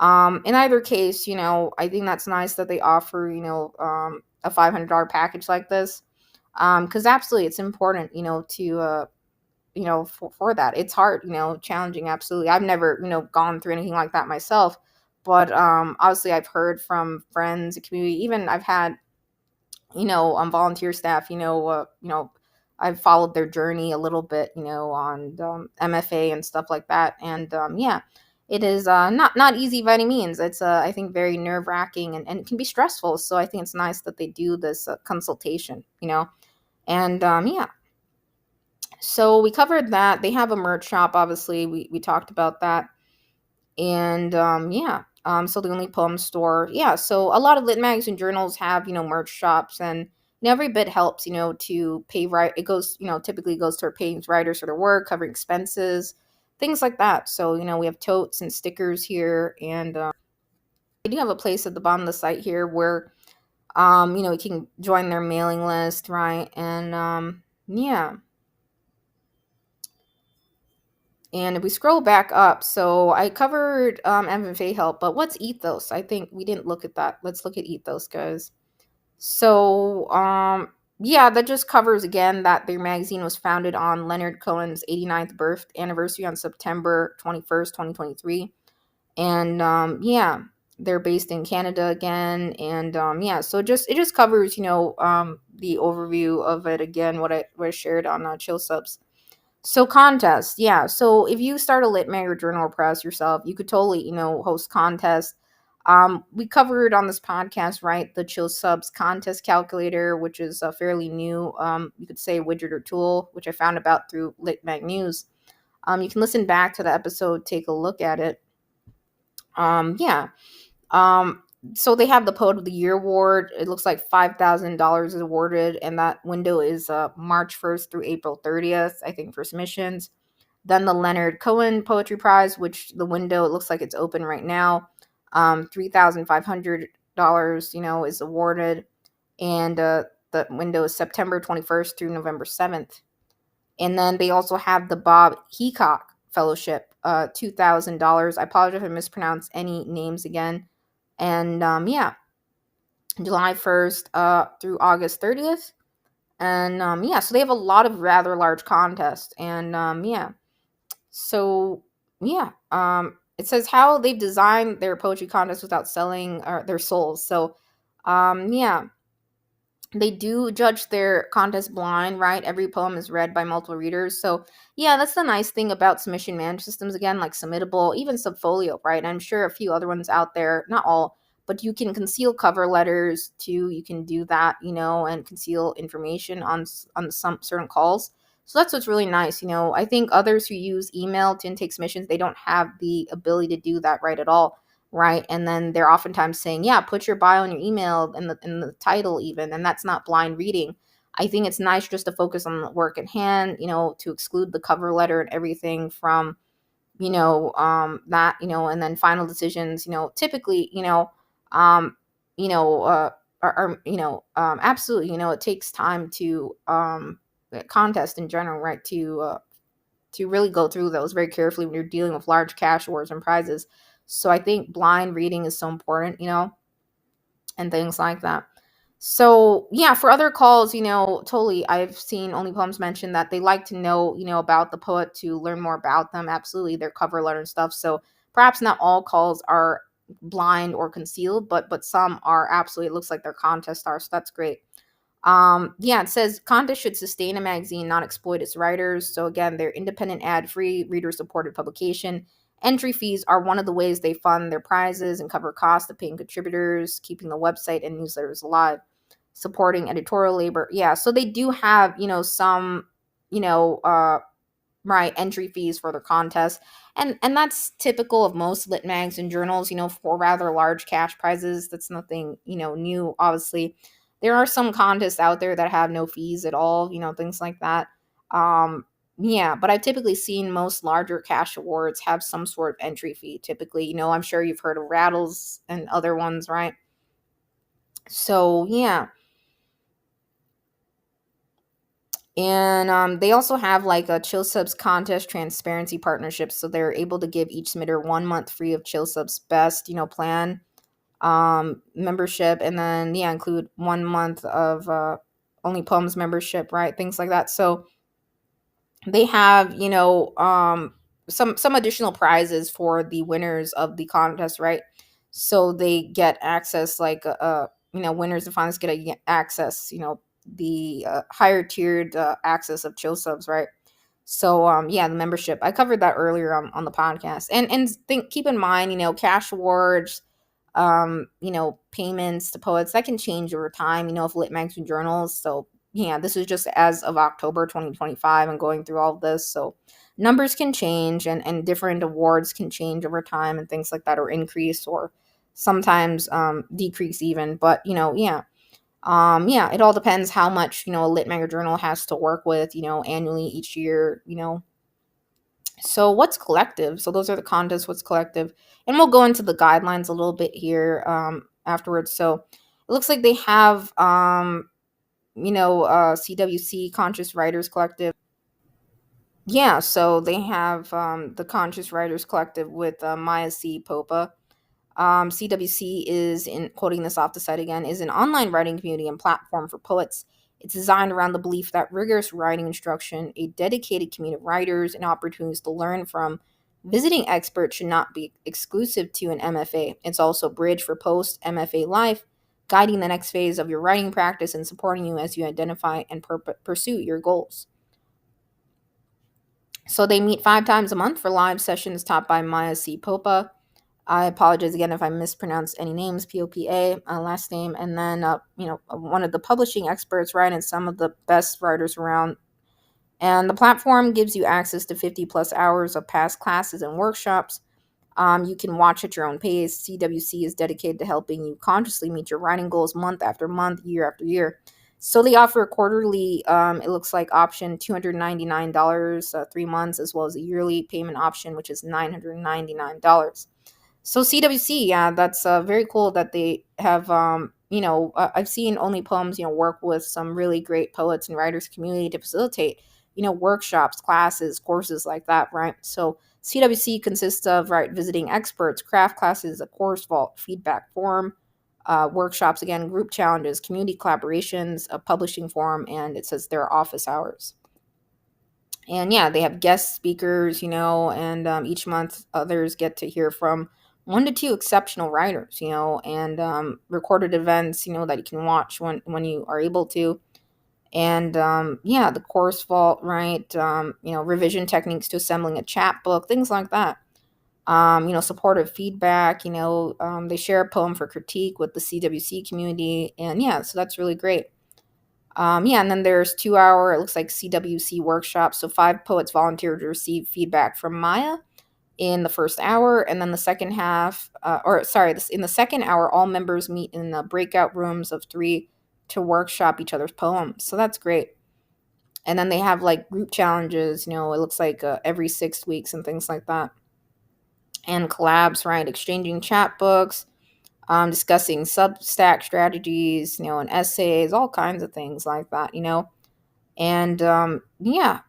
In either case, I think that's nice that they offer, a $500 package like this. Because absolutely, it's important, to for that. It's hard, challenging. Absolutely, I've never, gone through anything like that myself, but obviously, I've heard from friends, the community. Even I've had, volunteer staff, I've followed their journey a little bit, on MFA and stuff like that. And yeah, it is not easy by any means. It's I think very nerve wracking, and it can be stressful. So I think it's nice that they do this consultation, and yeah. So we covered that. They have a merch shop. Obviously, we talked about that. And yeah, so the Only Poem store, yeah, so a lot of lit magazine journals have, merch shops, and every bit helps, to pay, right, it goes, typically goes toward paying writers for their work, covering expenses, things like that. So we have totes and stickers here, and they do have a place at the bottom of the site here where you can join their mailing list, right? And yeah. And if we scroll back up, so I covered MFA help, but what's ethos? I think we didn't look at that. Let's look at ethos, guys. So yeah, that just covers again that their magazine was founded on Leonard Cohen's 89th birth anniversary on September 21st, 2023. And yeah, they're based in Canada again. And yeah, so it just covers, the overview of it again, what I shared on Chill Subs. So contest, yeah. So if you start a lit mag or journal or press yourself, you could totally, host contests. We covered on this podcast, right, the Chill Subs contest calculator, which is a fairly new, you could say, widget or tool, which I found about through Lit Mag News. You can listen back to the episode, take a look at it. Yeah. Um, so they have the Poet of the Year award. It looks like $5,000 is awarded, and that window is March 1st through April 30th, I think, for submissions. Then the Leonard Cohen Poetry Prize, which the window, it looks like it's open right now. $3,500, is awarded, and the window is September 21st through November 7th. And then they also have the Bob Heacock Fellowship, $2,000. I apologize if I mispronounce any names again. And yeah, July 1st through August 30th. And yeah, so they have a lot of rather large contests. And yeah, so yeah, it says how they've designed their poetry contest without selling their souls. So yeah, they do judge their contest blind, right? Every poem is read by multiple readers. So yeah, that's the nice thing about submission management systems, again, like Submittable, even Subfolio, right? I'm sure a few other ones out there, not all, but you can conceal cover letters too. You can do that, and conceal information on some certain calls. So that's what's really nice. I think others who use email to intake submissions, they don't have the ability to do that right at all, right? And then they're oftentimes saying, yeah, put your bio in your email and the title even, and that's not blind reading. I think it's nice just to focus on the work at hand, to exclude the cover letter and everything from, that, and then final decisions, typically, um, absolutely, it takes time to contest in general, right? To really go through those very carefully when you're dealing with large cash awards and prizes. So I think blind reading is so important, and things like that. So yeah, for other calls, totally, I've seen Only Poems mention that they like to know, about the poet to learn more about them. Absolutely, their cover letter and stuff. So perhaps not all calls are blind or concealed, but some are absolutely. It looks like their contests are. So that's great. Yeah, it says contest should sustain a magazine, not exploit its writers. So again, they're independent, ad-free, reader-supported publication. Entry fees are one of the ways they fund their prizes and cover costs of paying contributors, keeping the website and newsletters alive, supporting editorial labor. Yeah, so they do have, some, right, entry fees for their contests. And that's typical of most lit mags and journals, for rather large cash prizes. That's nothing, new, obviously. There are some contests out there that have no fees at all, things like that. Um, yeah, but I've typically seen most larger cash awards have some sort of entry fee, typically. I'm sure you've heard of rattles and other ones, right? So, yeah. And they also have like a Chill Subs contest transparency partnership. So they're able to give each submitter 1 month free of Chill Subs best, plan membership. And then, yeah, include 1 month of Only Poems membership, right? Things like that. So they have, some additional prizes for the winners of the contest, right? So they get access, like winners and finalists get access, the higher tiered access of Chill Subs, right? So yeah, the membership, I covered that earlier on the podcast. And keep in mind, cash awards, payments to poets, that can change over time, if lit magazine journals. So yeah, this is just as of October 2025 and going through all of this. So numbers can change, and different awards can change over time and things like that, or increase, or sometimes decrease even. But yeah. Yeah, it all depends how much, a lit mag or journal has to work with, annually each year, So what's collective? So those are the contests, what's collective. And we'll go into the guidelines a little bit here afterwards. So it looks like they have CWC, Conscious Writers Collective. Yeah, so they have the Conscious Writers Collective with Maya C. Popa. CWC is, in quoting this off the site again, is an online writing community and platform for poets. It's designed around the belief that rigorous writing instruction, a dedicated community of writers, and opportunities to learn from visiting experts should not be exclusive to an MFA. It's also a bridge for post MFA life, guiding the next phase of your writing practice and supporting you as you identify and pursue your goals. So they meet 5 times a month for live sessions taught by Maya C. Popa. I apologize again if I mispronounced any names, POPA, last name, and then, one of the publishing experts, right, and some of the best writers around. And the platform gives you access to 50 plus hours of past classes and workshops. You can watch at your own pace. CWC is dedicated to helping you consciously meet your writing goals month after month, year after year. So they offer a quarterly, it looks like, option, $299, 3 months, as well as a yearly payment option, which is $999. So CWC, yeah, that's very cool that they have. I've seen Only Poems, work with some really great poets and writers community to facilitate, workshops, classes, courses like that, right? So CWC consists of, right, visiting experts, craft classes, a course vault, feedback forum, workshops, again, group challenges, community collaborations, a publishing forum, and it says their office hours. And yeah, they have guest speakers, and each month others get to hear from 1 to 2 exceptional writers, and recorded events, that you can watch when you are able to. And yeah, the course vault, right? Revision techniques to assembling a chapbook, things like that. Supportive feedback, they share a poem for critique with the CWC community. And yeah, so that's really great. Yeah, and then there's 2 hour, it looks like, CWC workshops. So 5 poets volunteered to receive feedback from Maya in the first hour, and then the second half, in the second hour, all members meet in the breakout rooms of 3 to workshop each other's poems. So that's great. And then they have like group challenges. It looks like every 6 weeks and things like that. And collabs, right? Exchanging chat books, discussing Substack strategies, and essays, all kinds of things like that. And yeah,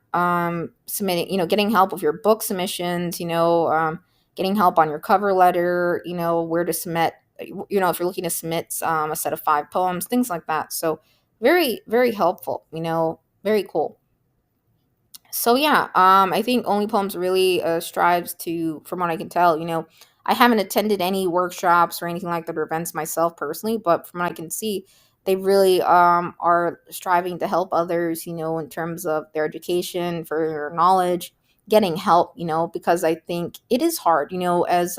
submitting, getting help with your book submissions, getting help on your cover letter, where to submit, if you're looking to submit a set of 5 poems, things like that. So very, very helpful, very cool. So yeah, I think Only Poems really strives to, from what I can tell, I haven't attended any workshops or anything like that, or events myself personally, but from what I can see, they really are striving to help others, in terms of their education, for their knowledge, getting help, because I think it is hard, as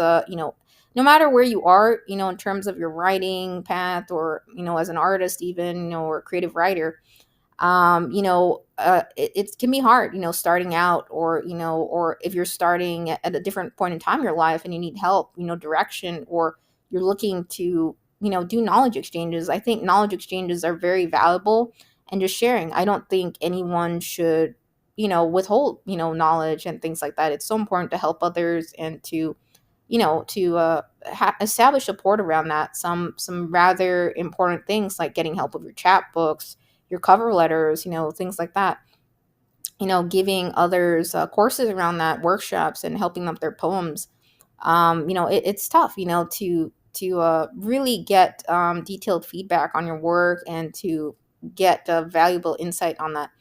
no matter where you are, in terms of your writing path, or as an artist even, or a creative writer. It can be hard, starting out, or if you're starting at a different point in time in your life and you need help, direction, or you're looking to, do knowledge exchanges. I think knowledge exchanges are very valuable, and just sharing. I don't think anyone should, withhold, knowledge and things like that. It's so important to help others and to, establish support around that. Some rather important things like getting help with your chapbooks, your cover letters, things like that. Giving others courses around that, workshops, and helping them with their poems. It's tough, to really get detailed feedback on your work and to get valuable insight on that.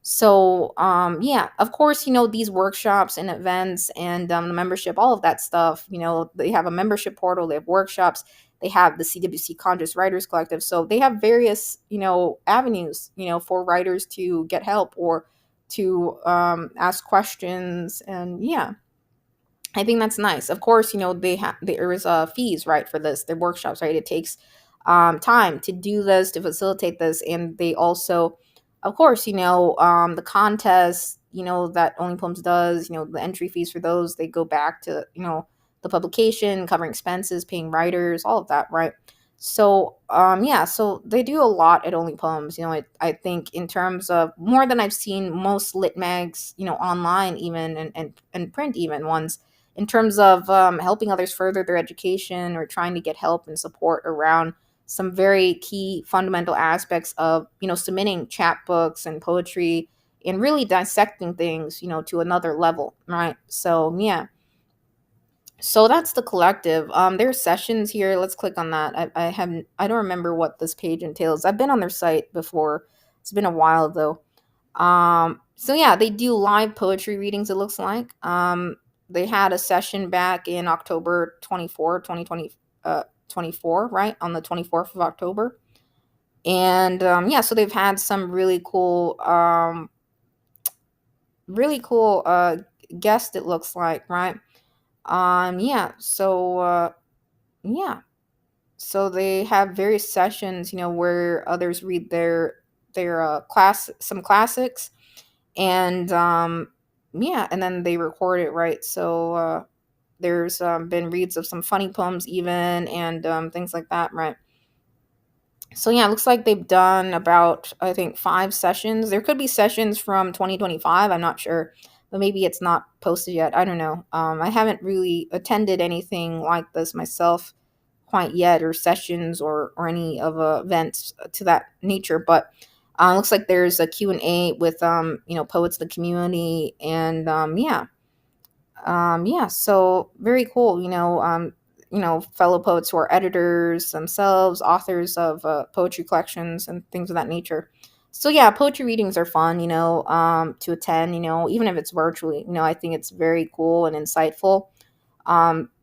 So, yeah, of course, these workshops and events and the membership, all of that stuff, they have a membership portal, they have workshops, they have the CWC Conscious Writers Collective. So they have various, avenues, for writers to get help or to ask questions. And yeah, I think that's nice. Of course, there is fees, right, for this. Their workshops, right? It takes time to do this, to facilitate this, and they also, of course, the contests, that Only Poems does, the entry fees for those, they go back to, the publication, covering expenses, paying writers, all of that, right? So, yeah, so they do a lot at Only Poems. I think in terms of more than I've seen most lit mags, online even, and print even ones, in terms of helping others further their education or trying to get help and support around some very key fundamental aspects of, submitting chapbooks and poetry and really dissecting things, to another level, right? So, yeah. So that's the collective. There's sessions here. Let's click on that. I don't remember what this page entails. I've been on their site before. It's been a while though. So yeah, they do live poetry readings, it looks like. They had a session back in October 24, 2020, 24, right? On the 24th of October. And yeah, so they've had some really cool guests, it looks like, right? Yeah, so yeah. So they have various sessions, where others read their some classics, and yeah, and then they record it, right? So there's been reads of some funny poems even, and things like that, right? So yeah, it looks like they've done about, I think, 5 sessions. There could be sessions from 2025. I'm not sure, but maybe it's not posted yet. I don't know. I haven't really attended anything like this myself quite yet, or sessions, or any of events to that nature. But looks like there's a Q&A with poets in the community, and yeah. Yeah, so very cool. Fellow poets who are editors themselves, authors of poetry collections and things of that nature. So yeah, poetry readings are fun, to attend, even if it's virtually. I think it's very cool and insightful.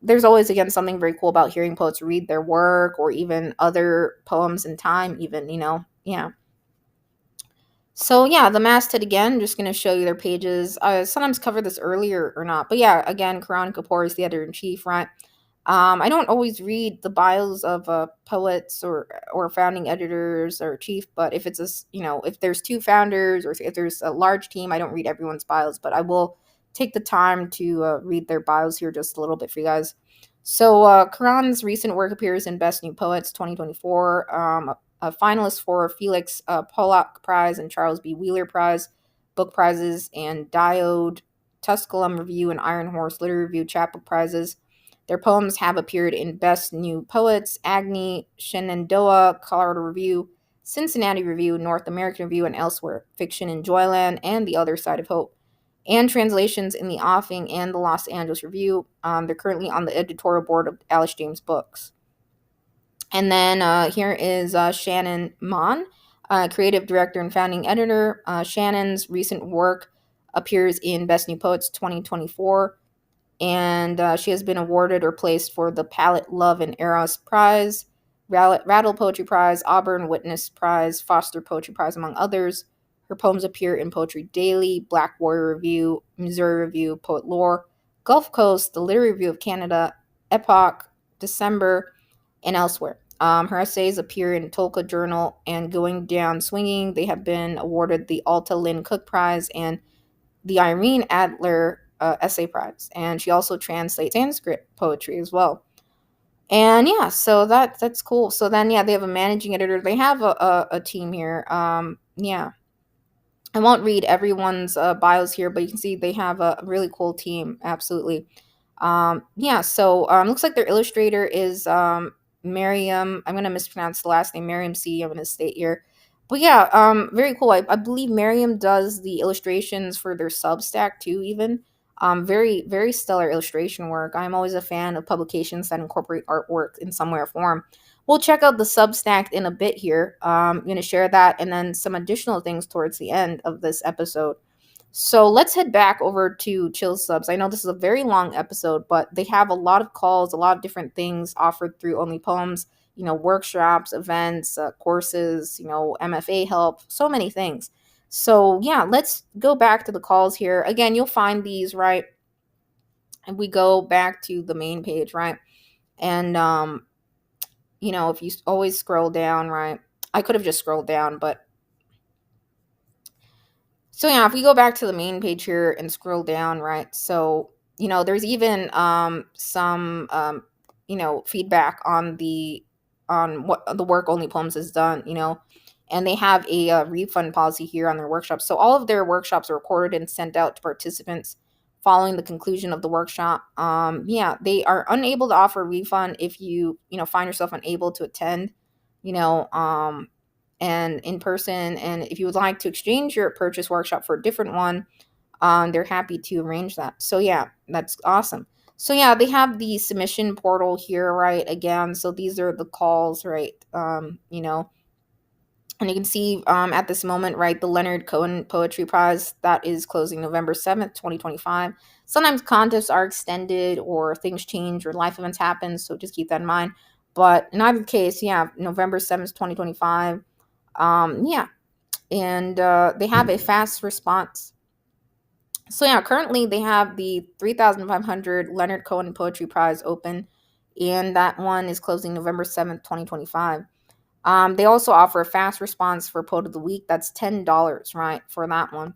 There's always, again, something very cool about hearing poets read their work, or even other poems in time, even, yeah. So yeah, the masthead, again, just going to show you their pages. I sometimes cover this earlier or not, but yeah, again, Karan Kapoor is the editor in chief, right? I don't always read the bios of poets or founding editors or chief, but if it's if there's 2 founders, or if there's a large team, I don't read everyone's bios, but I will take the time to read their bios here just a little bit for you guys. So Karan's recent work appears in Best New Poets 2024, a finalist for Felix Pollock Prize and Charles B. Wheeler Prize, book prizes, and Diode, Tusculum Review, and Iron Horse Literary Review chapbook prizes. Their poems have appeared in Best New Poets, Agni, Shenandoah, Colorado Review, Cincinnati Review, North American Review, and elsewhere, Fiction in Joyland, and The Other Side of Hope, and translations in the Offing and the Los Angeles Review. They're currently on the editorial board of Alice James Books. And then here is Shannon Mon, creative director and founding editor. Shannon's recent work appears in Best New Poets 2024, and she has been awarded or placed for the Palette Love and Eros Prize, Rattle Poetry Prize, Auburn Witness Prize, Foster Poetry Prize, among others. Her poems appear in Poetry Daily, Black Warrior Review, Missouri Review, Poet Lore, Gulf Coast, the Literary Review of Canada, Epoch, December, and elsewhere. Her essays appear in Tolka Journal and Going Down Swinging. They have been awarded the Alta Lynn Cook Prize and the Irene Adler Essay Prize. And she also translates Sanskrit poetry as well. And yeah, so that's cool. So then yeah, they have a managing editor. They have a team here. Yeah, I won't read everyone's bios here, but you can see they have a really cool team. Absolutely. Yeah, so looks like their illustrator is Miriam. I'm gonna mispronounce the last name, Miriam C. I'm gonna state here. But yeah, very cool. I believe Miriam does the illustrations for their Substack too, even. Very, very stellar illustration work. I'm always a fan of publications that incorporate artwork in some way or form. We'll check out the Substack in a bit here. I'm going to share that and then some additional things towards the end of this episode. So let's head back over to Chill Subs. I know this is a very long episode, but they have a lot of calls, a lot of different things offered through Only Poems, workshops, events, courses, MFA help, so many things. So yeah, let's go back to the calls here. Again, you'll find these, right? And we go back to the main page, right? And if you always scroll down, right? I could have just scrolled down, but so yeah, if we go back to the main page here and scroll down, right? So, there's even some feedback on what the work Only Poems has done, and they have a refund policy here on their workshops. So all of their workshops are recorded and sent out to participants following the conclusion of the workshop. Yeah, they are unable to offer a refund if you find yourself unable to attend, you know, um, and in person. And if you would like to exchange your purchase workshop for a different one, they're happy to arrange that. So yeah, that's awesome. So yeah, they have the submission portal here, right? Again, so these are the calls, right? And you can see at this moment, right, the Leonard Cohen Poetry Prize that is closing November 7th, 2025. Sometimes contests are extended or things change or life events happen, so just keep that in mind. But in either case, yeah, November 7th, 2025. Yeah, and they have a fast response. So yeah, currently they have the 3,500 Leonard Cohen Poetry Prize open, and that one is closing November 7th, 2025. They also offer a fast response for Poet of the Week. That's $10, right, for that one.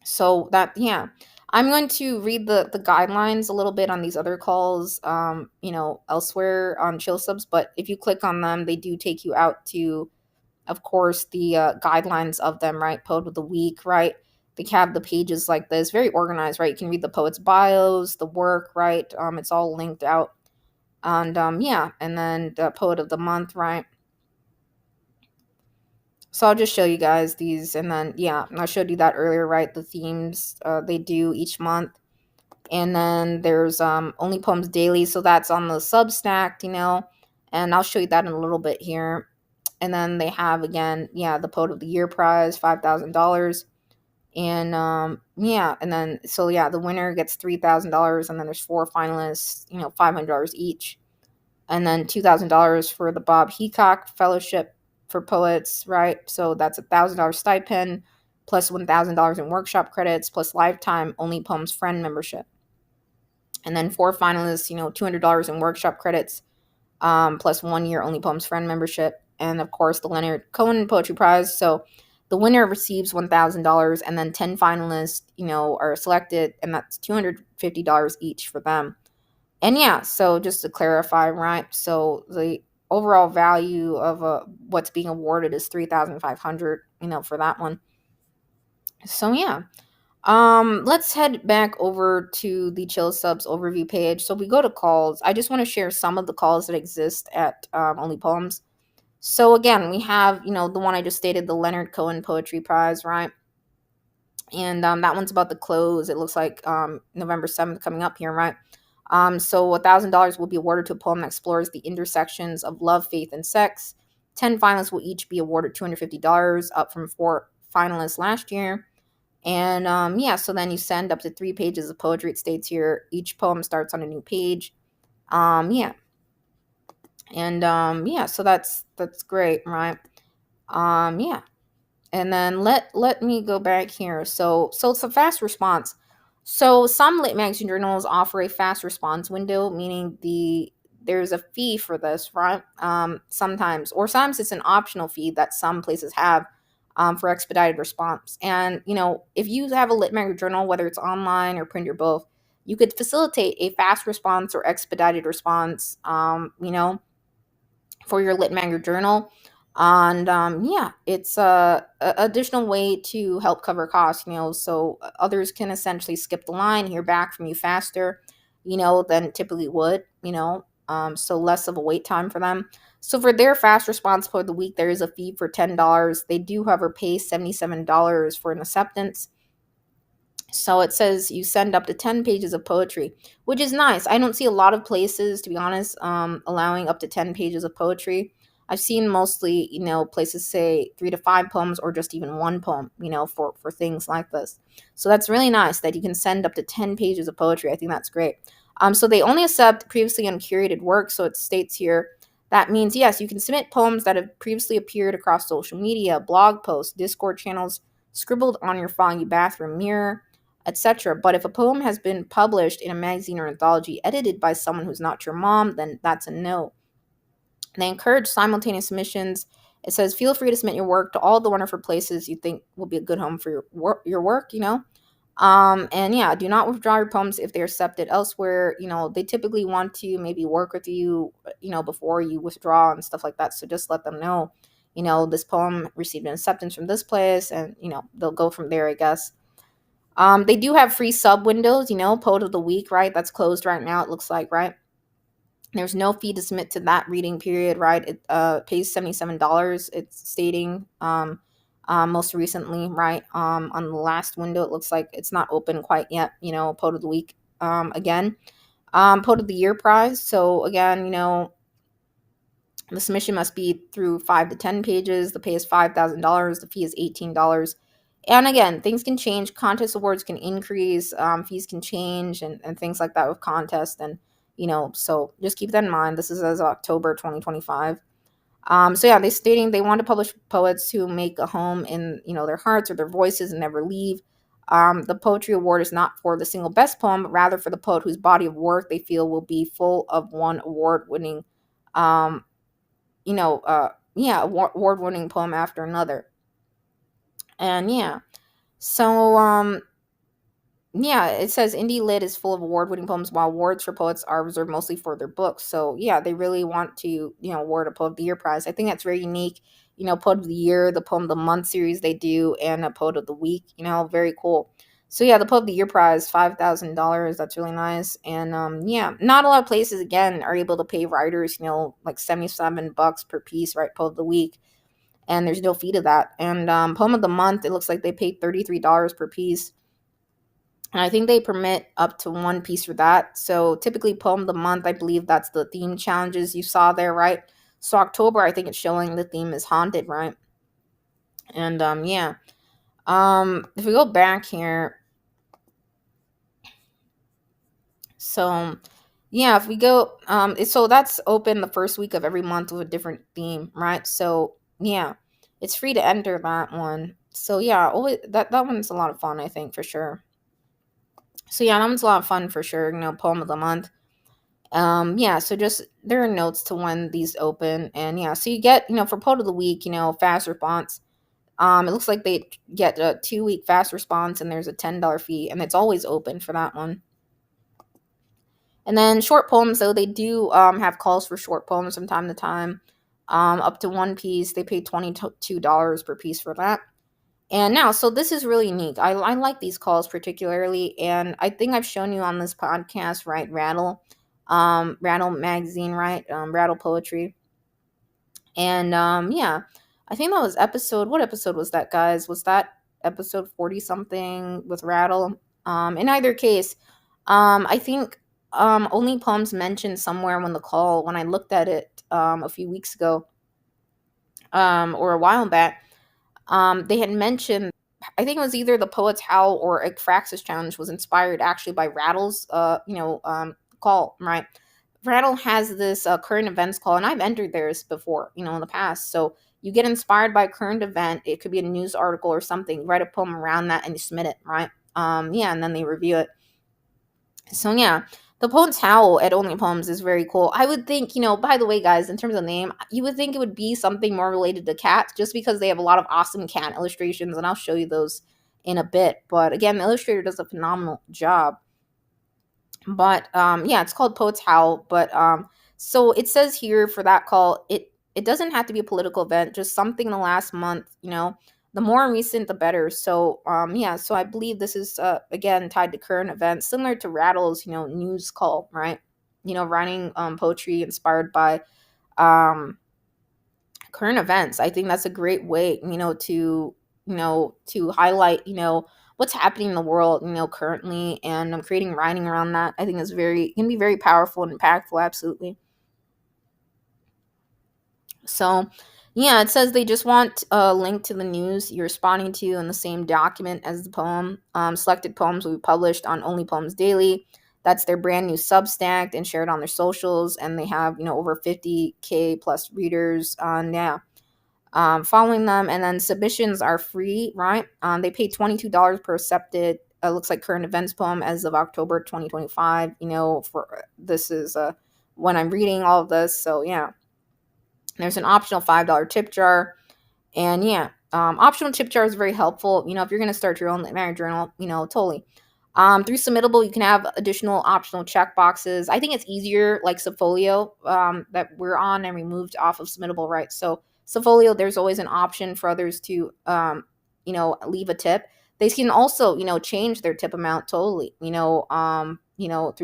So that, yeah. I'm going to read the guidelines a little bit on these other calls, elsewhere on Chill Subs. But if you click on them, they do take you out to, of course, the guidelines of them, right? Poet of the Week, right? They have the pages like this, very organized, right? You can read the poet's bios, the work, right? It's all linked out. And yeah, and then the Poet of the Month, right? So I'll just show you guys these, and then yeah, I showed you that earlier, right? The themes they do each month, and then there's Only Poems Daily, so that's on the Substack, and I'll show you that in a little bit here. And then they have again, yeah, the Poet of the Year prize, $5,000, and yeah, and then so yeah, the winner gets $3,000, and then there's four finalists, $500 each, and then $2,000 for the Bob Heacock Fellowship for Poets, right? So that's $1,000 stipend plus $1,000 in workshop credits plus lifetime Only Poems Friend membership. And then four finalists, $200 in workshop credits plus 1 year Only Poems Friend membership. And of course, the Leonard Cohen Poetry Prize. So the winner receives $1,000, and then 10 finalists, are selected, and that's $250 each for them. And yeah, so just to clarify, right? So the overall value of what's being awarded is 3,500, for that one. So yeah. Let's head back over to the Chill Subs overview page. So we go to calls. I just want to share some of the calls that exist at Only Poems. So again, we have, the one I just stated, the Leonard Cohen Poetry Prize, right? And that one's about to close. It looks like November 7th coming up here, right? So $1,000 will be awarded to a poem that explores the intersections of love, faith, and sex. 10 finalists will each be awarded $250, up from 4 finalists last year. And yeah, so then you send up to 3 pages of poetry. It states here each poem starts on a new page. Yeah, and yeah, so that's great, right? Yeah, and then let me go back here. So it's a fast response. So some lit magazine journals offer a fast response window, meaning there's a fee for this, right? Sometimes, or sometimes it's an optional fee that some places have for expedited response. And, if you have a lit magazine journal, whether it's online or print or both, you could facilitate a fast response or expedited response, for your lit magazine journal. And yeah, it's a additional way to help cover costs, so others can essentially skip the line, hear back from you faster, than typically would, so less of a wait time for them. So for their fast response for the week, there is a fee for $10. They do, however, pay $77 for an acceptance. So it says you send up to 10 pages of poetry, which is nice. I don't see a lot of places, to be honest, allowing up to 10 pages of poetry. I've seen mostly, places say 3 to 5 poems or just even one poem, for things like this. So that's really nice that you can send up to 10 pages of poetry. I think that's great. So they only accept previously uncurated work. So it states here that means, yes, you can submit poems that have previously appeared across social media, blog posts, Discord channels, scribbled on your foggy bathroom mirror, etc. But if a poem has been published in a magazine or anthology edited by someone who's not your mom, then that's a no. They encourage simultaneous submissions. It says, feel free to submit your work to all the wonderful places you think will be a good home for your work, And yeah, do not withdraw your poems if they're accepted elsewhere. They typically want to maybe work with you, before you withdraw and stuff like that. So just let them know, this poem received an acceptance from this place, and, they'll go from there, I guess. They do have free sub windows, Poet of the Week, right? That's closed right now, it looks like, right? There's no fee to submit to that reading period, right? It pays $77. It's stating most recently, right? On the last window, it looks like it's not open quite yet, Poet of the Week. Again, Poet of the Year prize. So again, the submission must be through 5 to 10 pages. The pay is $5,000. The fee is $18. And again, things can change. Contest awards can increase. Fees can change and things like that with contests. And, so just keep that in mind. This is as of October 2025. So yeah, they stating they want to publish poets who make a home in, their hearts or their voices and never leave. The poetry award is not for the single best poem, but rather for the poet whose body of work they feel will be full of one award-winning award-winning poem after another. And yeah, so yeah, it says Indie Lit is full of award-winning poems, while awards for poets are reserved mostly for their books. So yeah, they really want to, award a Poet of the Year prize. I think that's very unique. Poet of the Year, the Poem of the Month series they do, and a Poet of the Week. Very cool. So yeah, the Poet of the Year prize, $5,000. That's really nice. And yeah, not a lot of places again are able to pay writers, like $77 per piece, right? Poet of the Week, and there's no fee to that. And Poem of the Month, it looks like they paid $33 per piece. And I think they permit up to one piece for that. So typically Poem of the Month, I believe that's the theme challenges you saw there, right? So October, I think it's showing the theme is haunted, right? And yeah. If we go back here, so yeah, if we go so that's open the first week of every month with a different theme, right? So yeah, it's free to enter that one. So yeah, always, that one's a lot of fun, I think, for sure. So yeah, that one's a lot of fun for sure, Poem of the Month. Yeah, so just there are notes to when these open, and yeah, so you get, for Poet of the Week, fast response. It looks like they get a 2-week fast response, and there's a $10 fee, and it's always open for that one. And then short poems, though, they do have calls for short poems from time to time, up to one piece. They pay $22 per piece for that. And now, so this is really unique. I like these calls particularly, and I think I've shown you on this podcast, right? Rattle magazine, right? Rattle poetry, and yeah, I think that was what episode was that, guys? Was that episode 40 something with Rattle? In either case, I think only poems mentioned somewhere when I looked at it a few weeks ago, or a while back. They had mentioned, I think it was either the Poet's Howl or Ekphraxis Challenge was inspired actually by Rattle's, call, right? Rattle has this current events call, and I've entered theirs before, in the past. So you get inspired by a current event. It could be a news article or something. You write a poem around that and you submit it, right? Yeah, and then they review it. So yeah, The Poet's Howl at Only Poems is very cool. I would think, by the way, guys, in terms of name, you would think it would be something more related to cats just because they have a lot of awesome cat illustrations, and I'll show you those in a bit. But again, the illustrator does a phenomenal job. But yeah, it's called Poet's Howl. But so it says here for that call, it doesn't have to be a political event, just something in the last month. The more recent, the better. So yeah, so I believe this is again tied to current events, similar to Rattle's news call, right? Writing poetry inspired by um current events. I think that's a great way, to highlight, what's happening in the world, currently, and I'm creating writing around that. I think is very can be very powerful and impactful. Absolutely. So, yeah, it says they just want a link to the news you're responding to in the same document as the poem. Selected poems will be published on Only Poems Daily. That's their brand new Substack and shared on their socials, and they have over 50K plus readers on following them. And then submissions are free, right? They pay $22 per accepted. Looks like current events poem as of October 2025. For this is when I'm reading all of this. So yeah, there's an optional $5 tip jar. And yeah, optional tip jar is very helpful. If you're going to start your own literary journal, totally. Through Submittable, you can have additional optional check boxes. I think it's easier, like Subfolio, that we're on and we moved off of Submittable, right? So Subfolio, there's always an option for others to, leave a tip. They can also, change their tip amount totally. Through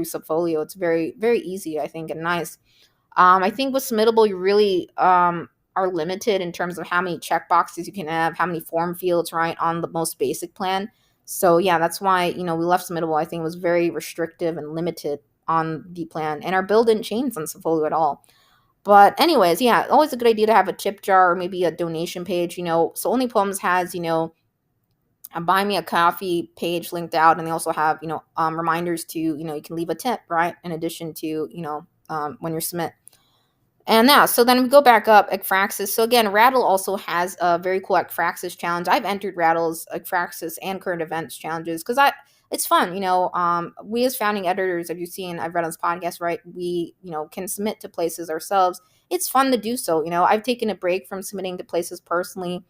Subfolio, it's very, very easy, I think, and nice. I think with Submittable, you really are limited in terms of how many check boxes you can have, how many form fields, right, on the most basic plan. So yeah, that's why we left Submittable. I think it was very restrictive and limited on the plan, and our bill didn't change on Subfolio at all. But anyways, yeah, always a good idea to have a tip jar or maybe a donation page. So Only Poems has a buy me a coffee page linked out, and they also have reminders to you can leave a tip, right, in addition to when you submit. And now, so then we go back up, Ekphraxis. So again, Rattle also has a very cool Ekphraxis challenge. I've entered Rattle's Ekphraxis and current events challenges because it's fun. We as founding editors, have you seen, I've read on this podcast, right? We, can submit to places ourselves. It's fun to do so. I've taken a break from submitting to places personally.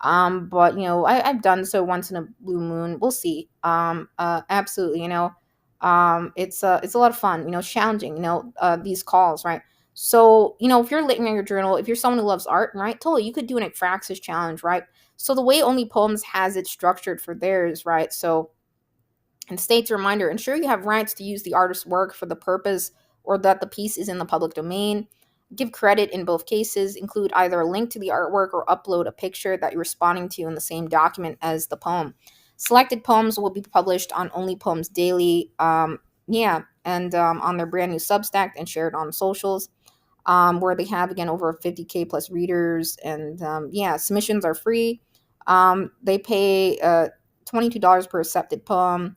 But I've done so once in a blue moon. We'll see. Absolutely. It's a lot of fun. Challenging. These calls, right? So, if you're writing in your journal, if you're someone who loves art, right, totally, you could do an Ekphraxis challenge, right? So the way Only Poems has it structured for theirs, right? So, and states a reminder, ensure you have rights to use the artist's work for the purpose or that the piece is in the public domain. Give credit in both cases. Include either a link to the artwork or upload a picture that you're responding to in the same document as the poem. Selected poems will be published on Only Poems Daily, yeah, and on their brand new Substack and shared on socials, where they have again over 50K plus readers, and yeah, submissions are free. They pay $22 per accepted poem.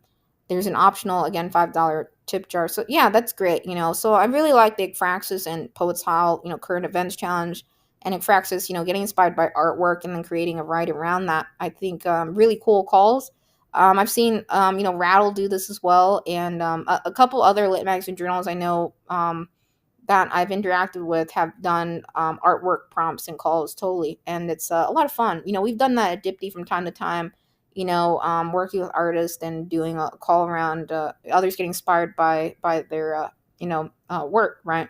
There's an optional again $5 tip jar. So yeah, that's great. So I really like the Ekphraxis and Poets Howl current events challenge, and Ekphraxis getting inspired by artwork and then creating a write around that. I think really cool calls. I've seen Rattle do this as well, and a couple other lit magazine journals I know that I've interacted with have done artwork prompts and calls totally, and it's a lot of fun. We've done that at Dipty from time to time. Working with artists and doing a call around others getting inspired by their work, right?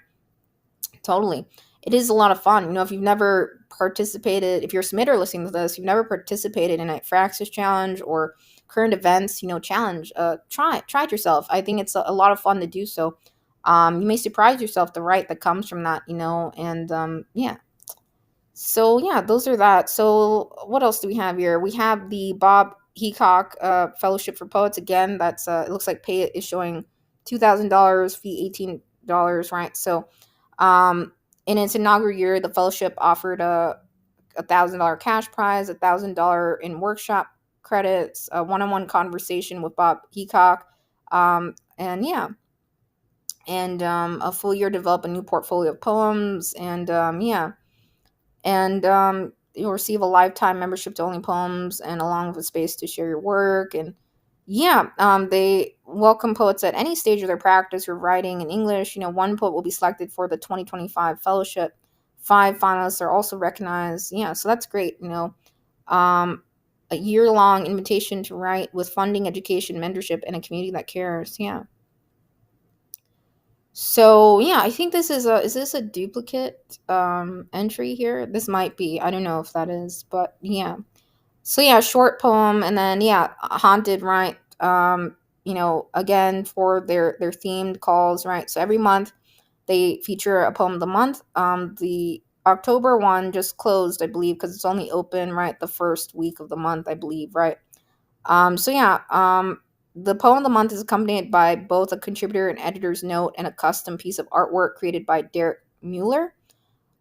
Totally. It is a lot of fun. If you've never participated, if you're a submitter listening to this, you've never participated in a Fraxis challenge or current events, challenge, try it yourself. I think it's a lot of fun to do so. You may surprise yourself the right that comes from that, and yeah. So yeah, those are that. So what else do we have here? We have the Bob Heacock Fellowship for Poets again. That's it looks like pay is showing $2,000, fee $18, right? So in its inaugural year, the fellowship offered a $1,000 cash prize, $1,000 in workshop credits, a one-on-one conversation with Bob Heacock, and yeah, and a full year to develop a new portfolio of poems, and yeah, and you'll receive a lifetime membership to Only Poems, and along with a space to share your work, and Yeah, they welcome poets at any stage of their practice or writing in English. One poet will be selected for the 2025 fellowship. Five finalists are also recognized. Yeah, so that's great. Um, a year-long invitation to write with funding, education, mentorship, and a community that cares. Yeah. So yeah, I think this is this a duplicate entry here? This might be. I don't know if that is, but yeah. So yeah, short poem, and then yeah, haunted, right? Again for their themed calls, right? So every month they feature a poem of the month. The October one just closed, I believe, because it's only open right the first week of the month, I believe, right? So yeah, the poem of the month is accompanied by both a contributor and editor's note and a custom piece of artwork created by Derek Mueller.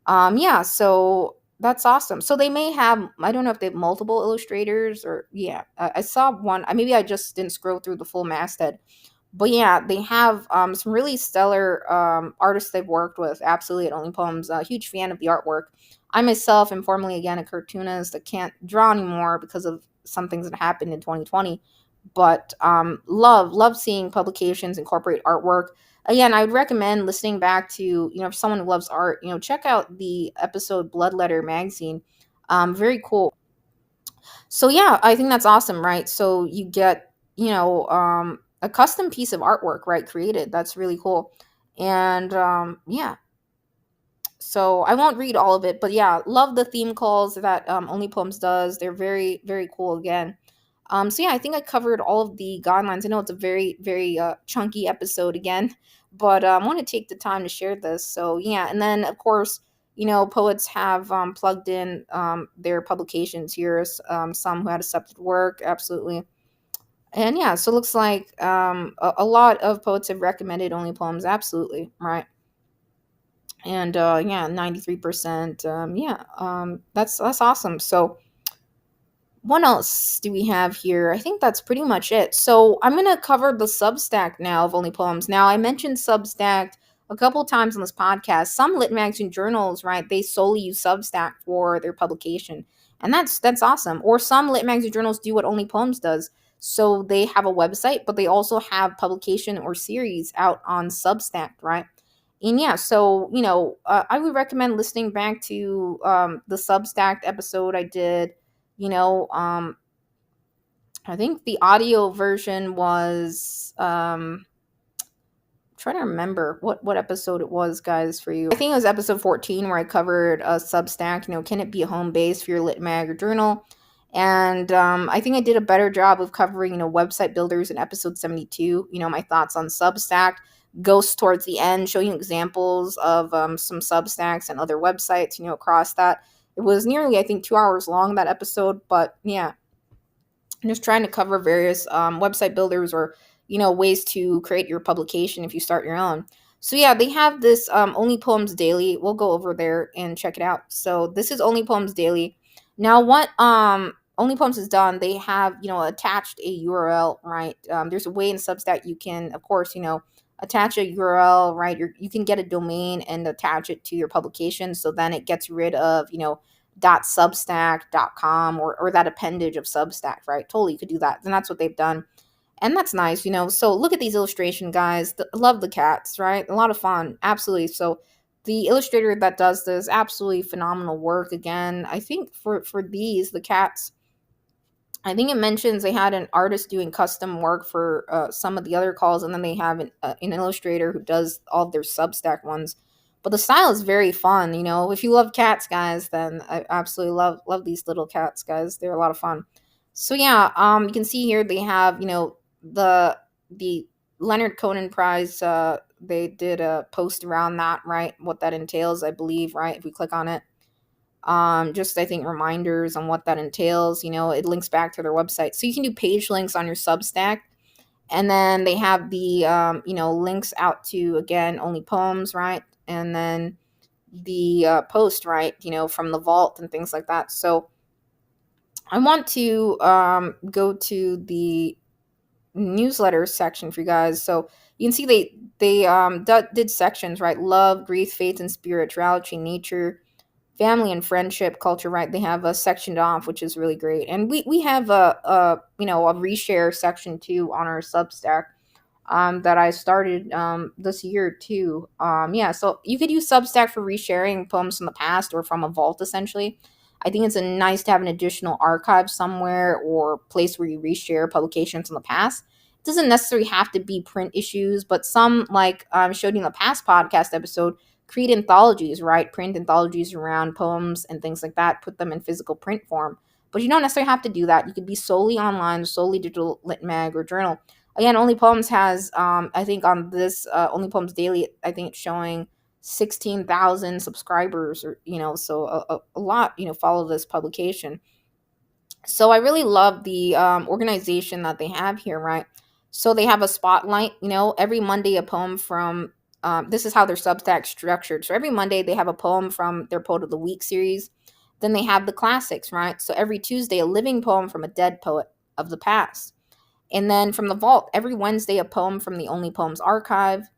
Yeah, so that's awesome. So they may have, I don't know if they have multiple illustrators or yeah, I saw one. Maybe I just didn't scroll through the full masthead, but yeah, they have some really stellar artists they've worked with. Absolutely, at Only Poems. A huge fan of the artwork. I myself am formerly again a cartoonist that can't draw anymore because of some things that happened in 2020. But love seeing publications incorporate artwork. Again, I would recommend listening back to if someone who loves art, check out the episode Bloodletter magazine. Very cool. So yeah, I think that's awesome, right? So you get, a custom piece of artwork, right, created. That's really cool. And yeah, so I won't read all of it, but yeah, love the theme calls that Only Poems does. They're very, very cool again. So yeah, I think I covered all of the guidelines. I know it's a very, very chunky episode again, but I want to take the time to share this. So yeah, and then of course, poets have plugged in their publications here. Some who had accepted work, absolutely. And yeah, so it looks like a lot of poets have recommended Only Poems, absolutely, right? And yeah, 93%. Yeah, that's awesome. So what else do we have here? I think that's pretty much it. So I'm gonna cover the Substack now of Only Poems. Now I mentioned Substack a couple times on this podcast. Some lit magazine journals, right? They solely use Substack for their publication, and that's awesome. Or some lit magazine journals do what Only Poems does. So they have a website, but they also have publication or series out on Substack, right? And yeah, so I would recommend listening back to the Substack episode I did. you know um I think the audio version was trying to remember what episode it was, guys, for you. I think it was episode 14 where I covered a Substack, can it be a home base for your lit mag or journal? And I think I did a better job of covering website builders in episode 72. My thoughts on Substack goes towards the end, showing you examples of some Substacks and other websites across that. It was nearly, I think, 2 hours long, that episode, but yeah, I'm just trying to cover various website builders or ways to create your publication if you start your own. So yeah, they have this Only Poems Daily. We'll go over there and check it out. So this is Only Poems Daily. Now what Only Poems has done, they have attached a URL, right? There's a way in Substack you can, of course, attach a URL, right? You can get a domain and attach it to your publication, so then it gets rid of .substack.com or that appendage of Substack, right? Totally, you could do that. And that's what they've done. And that's nice. So look at these illustration guys. Love the cats, right? A lot of fun. Absolutely. So the illustrator that does this, absolutely phenomenal work. Again, I think for these, the cats, I think it mentions they had an artist doing custom work for some of the other calls, and then they have an illustrator who does all of their Substack ones. But the style is very fun. If you love cats, guys, then I absolutely love these little cats, guys. They're a lot of fun. So yeah, you can see here they have the Leonard Cohen Prize. They did a post around that, right? What that entails, I believe, right? If we click on it, just I think reminders on what that entails. It links back to their website, so you can do page links on your Substack, and then they have the links out to, again, Only Poems, right? And then the post, right, from the vault and things like that. So I want to go to the newsletter section for you guys. So you can see they did sections, right? Love, grief, faith, and spirituality, nature, family and friendship culture, right? They have a sectioned off, which is really great. And we have a reshare section too on our Substack that I started this year too. Yeah, so you could use Substack for resharing poems from the past or from a vault essentially. I think it's a nice to have an additional archive somewhere or place where you reshare publications from the past. It doesn't necessarily have to be print issues, but some, like I showed you in the past podcast episode, create anthologies, right? Print anthologies around poems and things like that, put them in physical print form. But you don't necessarily have to do that. You could be solely online, solely digital lit mag or journal. Again, Only Poems has, I think on this Only Poems Daily, I think it's showing 16,000 subscribers, or so a lot, follow this publication. So I really love the organization that they have here, right? So they have a spotlight, every Monday a poem from. This is how their Substack structured. So every Monday they have a poem from their Poet of the Week series. Then they have the classics, right? So every Tuesday a living poem from a dead poet of the past. And then from the vault, every Wednesday, a poem from the Only Poems archive.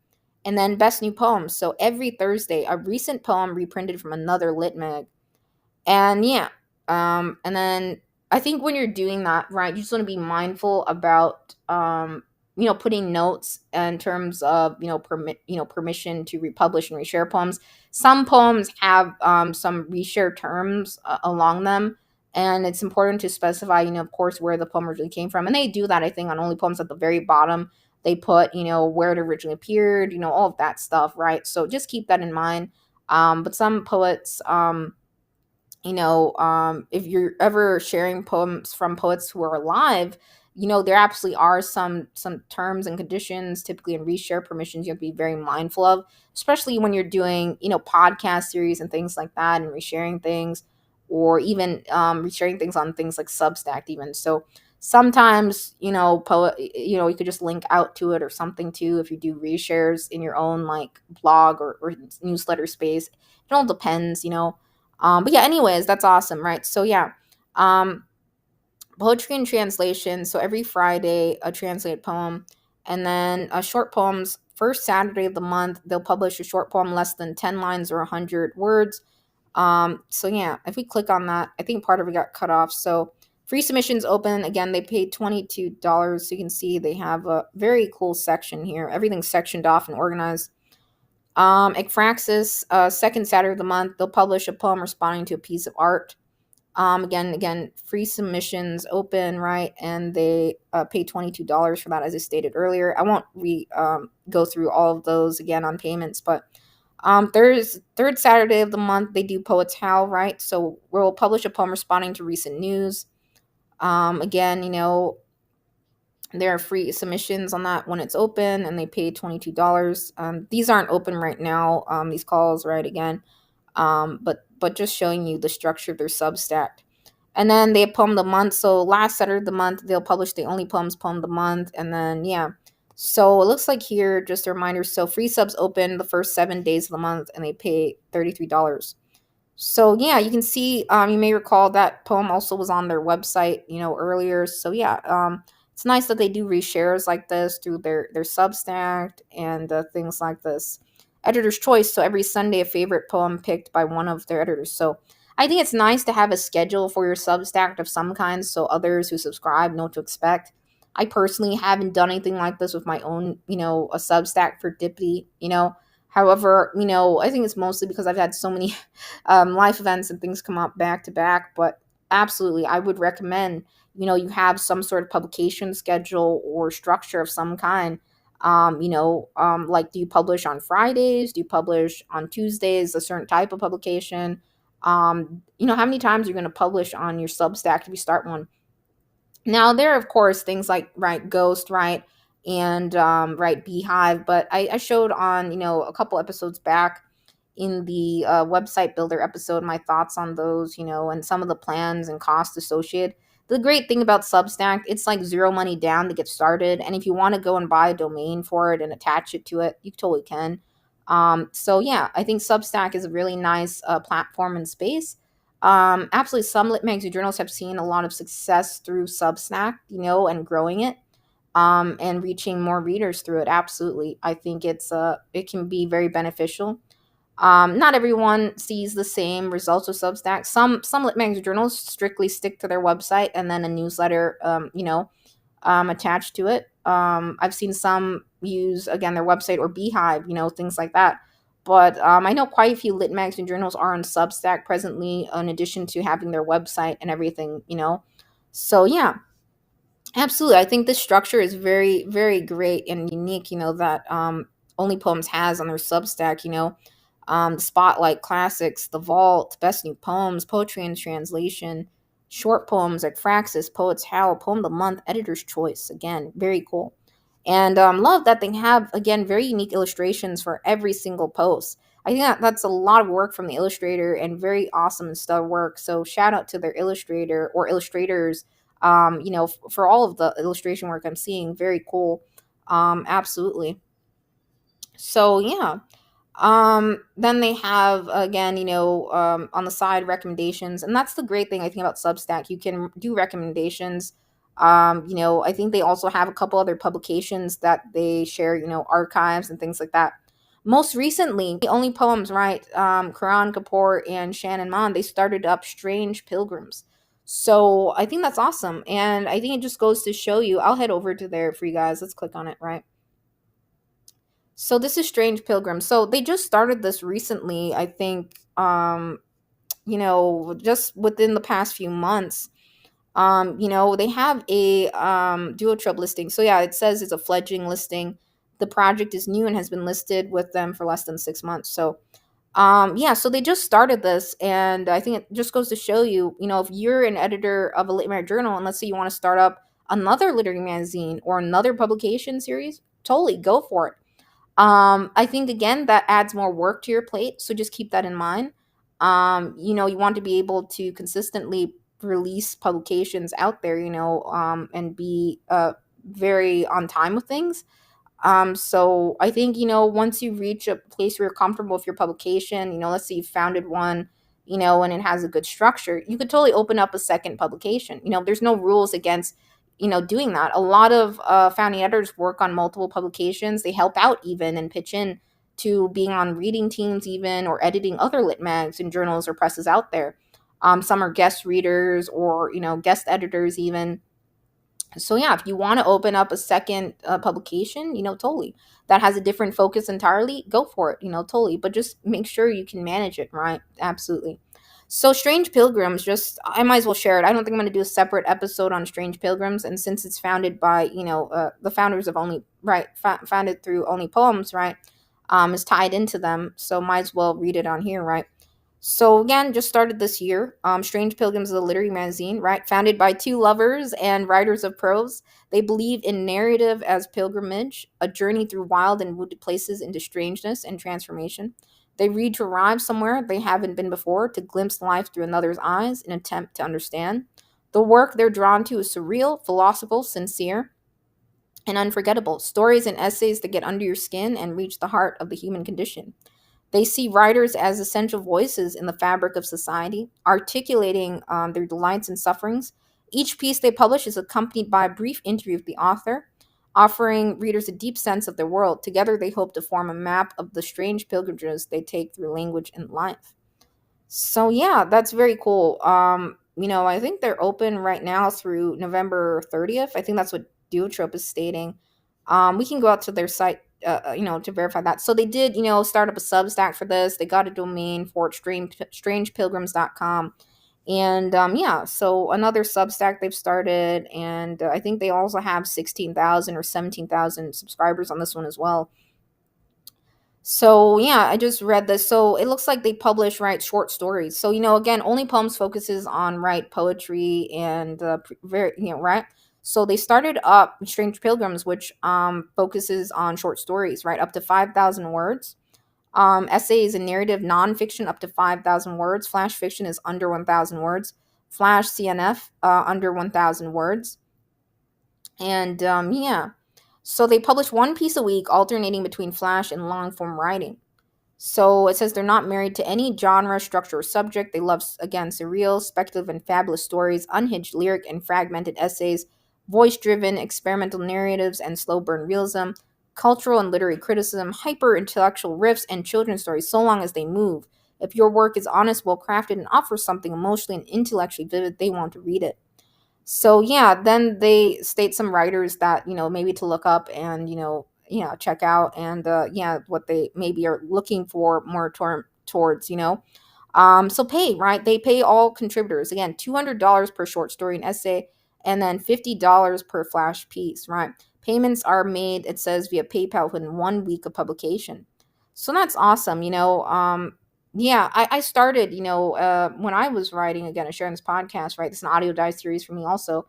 And then best new poems. So every Thursday, a recent poem reprinted from another lit mag. And yeah, and then I think when you're doing that, right, you just want to be mindful about, putting notes in terms of, permission to republish and reshare poems. Some poems have some reshare terms along them, and it's important to specify, of course, where the poem originally came from. And they do that, I think, on Only Poems at the very bottom. They put, where it originally appeared, all of that stuff, right? So just keep that in mind. But some poets, if you're ever sharing poems from poets who are alive, there absolutely are some terms and conditions, typically in reshare permissions, you have to be very mindful of, especially when you're doing, podcast series and things like that, and resharing things, or even resharing things on things like Substack even. So sometimes, poet, you could just link out to it or something too if you do reshares in your own like blog or newsletter space. It all depends, but yeah, anyways, that's awesome, right? So yeah, um, poetry and translation. So every Friday, a translated poem, and then short poems. First Saturday of the month, they'll publish a short poem less than 10 lines or 100 words. So yeah, if we click on that, I think part of it got cut off. So free submissions open. Again, they paid $22. So you can see they have a very cool section here. Everything's sectioned off and organized. Ekphraxis, second Saturday of the month, they'll publish a poem responding to a piece of art. Again, free submissions open, right? And they pay $22 for that, as I stated earlier. I won't go through all of those again on payments, but third Saturday of the month, they do Poets Howl, right? So we'll publish a poem responding to recent news. Again, there are free submissions on that when it's open, and they pay $22. These aren't open right now, these calls, right? Again, but just showing you the structure of their Substack. And then they have Poem of the Month. So last Saturday of the month, they'll publish the Only Poems Poem of the Month. And then, yeah. So it looks like here, just a reminder. So free subs open the first 7 days of the month, and they pay $33. So yeah, you can see, you may recall that poem also was on their website, earlier. So yeah, it's nice that they do reshares like this through their Substack and things like this. Editor's choice. So every Sunday, a favorite poem picked by one of their editors. So I think it's nice to have a schedule for your Substack of some kind, so others who subscribe know what to expect. I personally haven't done anything like this with my own, a Substack for Dippy, However, I think it's mostly because I've had so many life events and things come up back to back. But absolutely, I would recommend, you have some sort of publication schedule or structure of some kind. Like, do you publish on Fridays? Do you publish on Tuesdays? A certain type of publication? How many times you're going to publish on your Substack if you start one? Now, there are, of course, things like, right, Ghost, right, and, right, Beehive, but I showed on, a couple episodes back in the website builder episode my thoughts on those, and some of the plans and costs associated. The great thing about Substack, it's like zero money down to get started, and if you want to go and buy a domain for it and attach it to it, you totally can. So yeah, I think Substack is a really nice platform and space. Absolutely, some lit magazine journals have seen a lot of success through Substack, and growing it, and reaching more readers through it. Absolutely, I think it can be very beneficial. Not everyone sees the same results with Substack. Some lit magazine journals strictly stick to their website and then a newsletter, attached to it. I've seen some use again their website or Beehive, things like that. But I know quite a few lit magazine journals are on Substack presently, in addition to having their website and everything. So yeah, absolutely. I think this structure is very, very great and unique, that Only Poems has on their Substack, the Spotlight Classics, the Vault, Best New Poems, Poetry and Translation, short poems like Fraxis, Poets Howl, Poem of the Month, Editor's Choice. Again, very cool. And love that they have, again, very unique illustrations for every single post. I think that's a lot of work from the illustrator and very awesome and stellar work. So shout out to their illustrator or illustrators, for all of the illustration work I'm seeing. Very cool. Absolutely. So yeah. Then they have again, on the side recommendations, and that's the great thing I think about Substack. You can do recommendations. I think they also have a couple other publications that they share, archives and things like that. Most recently, the Only Poems, right? Karan Kapoor and Shannon Mon, they started up Strange Pilgrims. So I think that's awesome. And I think it just goes to show you, I'll head over to there for you guys. Let's click on it, right? So this is Strange Pilgrim. So they just started this recently, I think, just within the past few months. They have a duotrub listing. So yeah, it says it's a fledgling listing. The project is new and has been listed with them for less than 6 months. So yeah, so they just started this, and I think it just goes to show you, if you're an editor of a literary journal, and let's say you want to start up another literary magazine or another publication series, totally go for it. I think again that adds more work to your plate, so just keep that in mind. You want to be able to consistently release publications out there, and be very on time with things. So I think, once you reach a place where you're comfortable with your publication, let's say you founded one, and it has a good structure, you could totally open up a second publication. There's no rules against, doing that. A lot of founding editors work on multiple publications. They help out even and pitch in to being on reading teams even, or editing other lit mags and journals or presses out there. Some are guest readers or, guest editors even. So yeah, if you want to open up a second publication, totally, that has a different focus entirely, go for it, totally, but just make sure you can manage it, right? Absolutely. So Strange Pilgrims, just I might as well share it. I don't think I'm going to do a separate episode on Strange Pilgrims, and since it's founded by the founders of Only, right, founded through Only Poems, right, is tied into them, so might as well read it on here, right? So again, just started this year. Strange Pilgrims is a literary magazine, right? Founded by two lovers and writers of prose. They believe in narrative as pilgrimage, a journey through wild and wooded places into strangeness and transformation. They read to arrive somewhere they haven't been before, to glimpse life through another's eyes in an attempt to understand. The work they're drawn to is surreal, philosophical, sincere, and unforgettable. Stories and essays that get under your skin and reach the heart of the human condition. They see writers as essential voices in the fabric of society, articulating their delights and sufferings. Each piece they publish is accompanied by a brief interview with the author, offering readers a deep sense of their world. Together, they hope to form a map of the strange pilgrimages they take through language and life. So yeah, that's very cool. I think they're open right now through November 30th. I think that's what Duotrope is stating. We can go out to their site, to verify that. So they did, start up a Substack for this. They got a domain for it, strangepilgrims.com. And yeah, so another Substack they've started, and I think they also have 16,000 or 17,000 subscribers on this one as well. So yeah, I just read this. So it looks like they publish, right, short stories. So again, Only Poems focuses on, right, poetry and very, right. So they started up Strange Pilgrims, which focuses on short stories, right, up to 5,000 words. Essays and narrative nonfiction up to 5,000 words. Flash fiction is under 1,000 words. Flash CNF under 1,000 words. And yeah, so they publish one piece a week, alternating between flash and long form writing. So it says they're not married to any genre, structure, or subject. They love, again, surreal, speculative, and fabulous stories, unhinged lyric and fragmented essays, voice driven, experimental narratives, and slow burn realism. cultural and literary criticism, hyper intellectual riffs, and children's stories, so long as they move. If your work is honest, well crafted, and offers something emotionally and intellectually vivid, they want to read it. So yeah, then they state some writers that, maybe to look up and, check out, and yeah, what they maybe are looking for more towards, so pay, right? They pay all contributors. Again, $200 per short story and essay, and then $50 per flash piece, right? Payments are made, it says, via PayPal within 1 week of publication. So that's awesome. Yeah, I started, when I was writing, again, and sharing this podcast, right? This is an audio diary series for me also.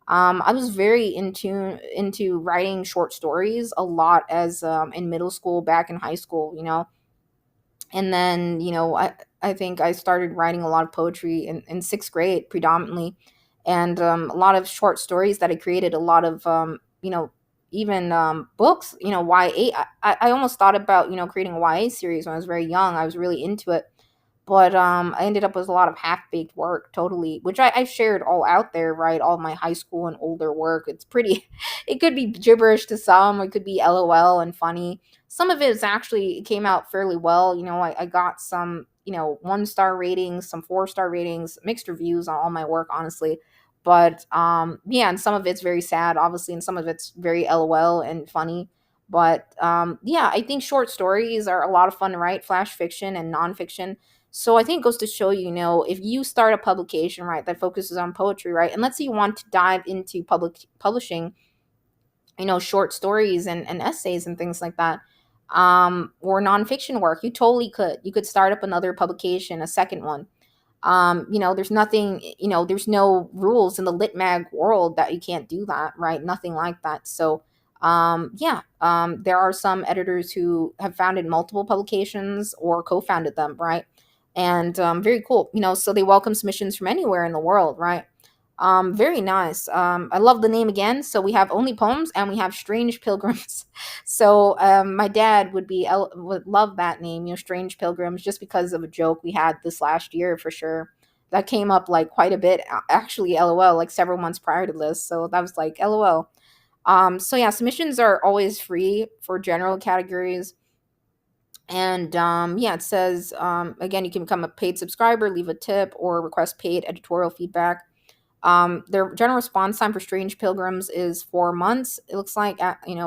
I was very into writing short stories a lot as in middle school, back in high school, and then, I think I started writing a lot of poetry in sixth grade predominantly, and a lot of short stories that I created, a lot of, even books, YA. I almost thought about, creating a YA series when I was very young. I was really into it. But I ended up with a lot of half baked work, totally, which I shared all out there, right? All my high school and older work. It's pretty, it could be gibberish to some, it could be LOL and funny. Some of it is actually, it came out fairly well. I got some, 1-star ratings, some 4-star ratings, mixed reviews on all my work, honestly. But yeah, and some of it's very sad, obviously, and some of it's very LOL and funny. But yeah, I think short stories are a lot of fun to write, flash fiction and nonfiction. So I think it goes to show you, if you start a publication, right, that focuses on poetry, right, and let's say you want to dive into publishing, short stories and essays and things like that, or nonfiction work, you totally could. You could start up another publication, a second one. There's nothing, there's no rules in the lit mag world that you can't do that, right? Nothing like that. So yeah, there are some editors who have founded multiple publications or co-founded them, right? And very cool, so they welcome submissions from anywhere in the world, right? Very nice. I love the name again. So we have Only Poems and we have Strange Pilgrims. So my dad would love that name, Strange Pilgrims, just because of a joke we had this last year for sure. That came up like quite a bit, actually, LOL, like several months prior to this. So that was like LOL. So yeah, submissions are always free for general categories. And yeah, it says, again, you can become a paid subscriber, leave a tip, or request paid editorial feedback. Their general response time for Strange Pilgrims is 4 months. It looks like,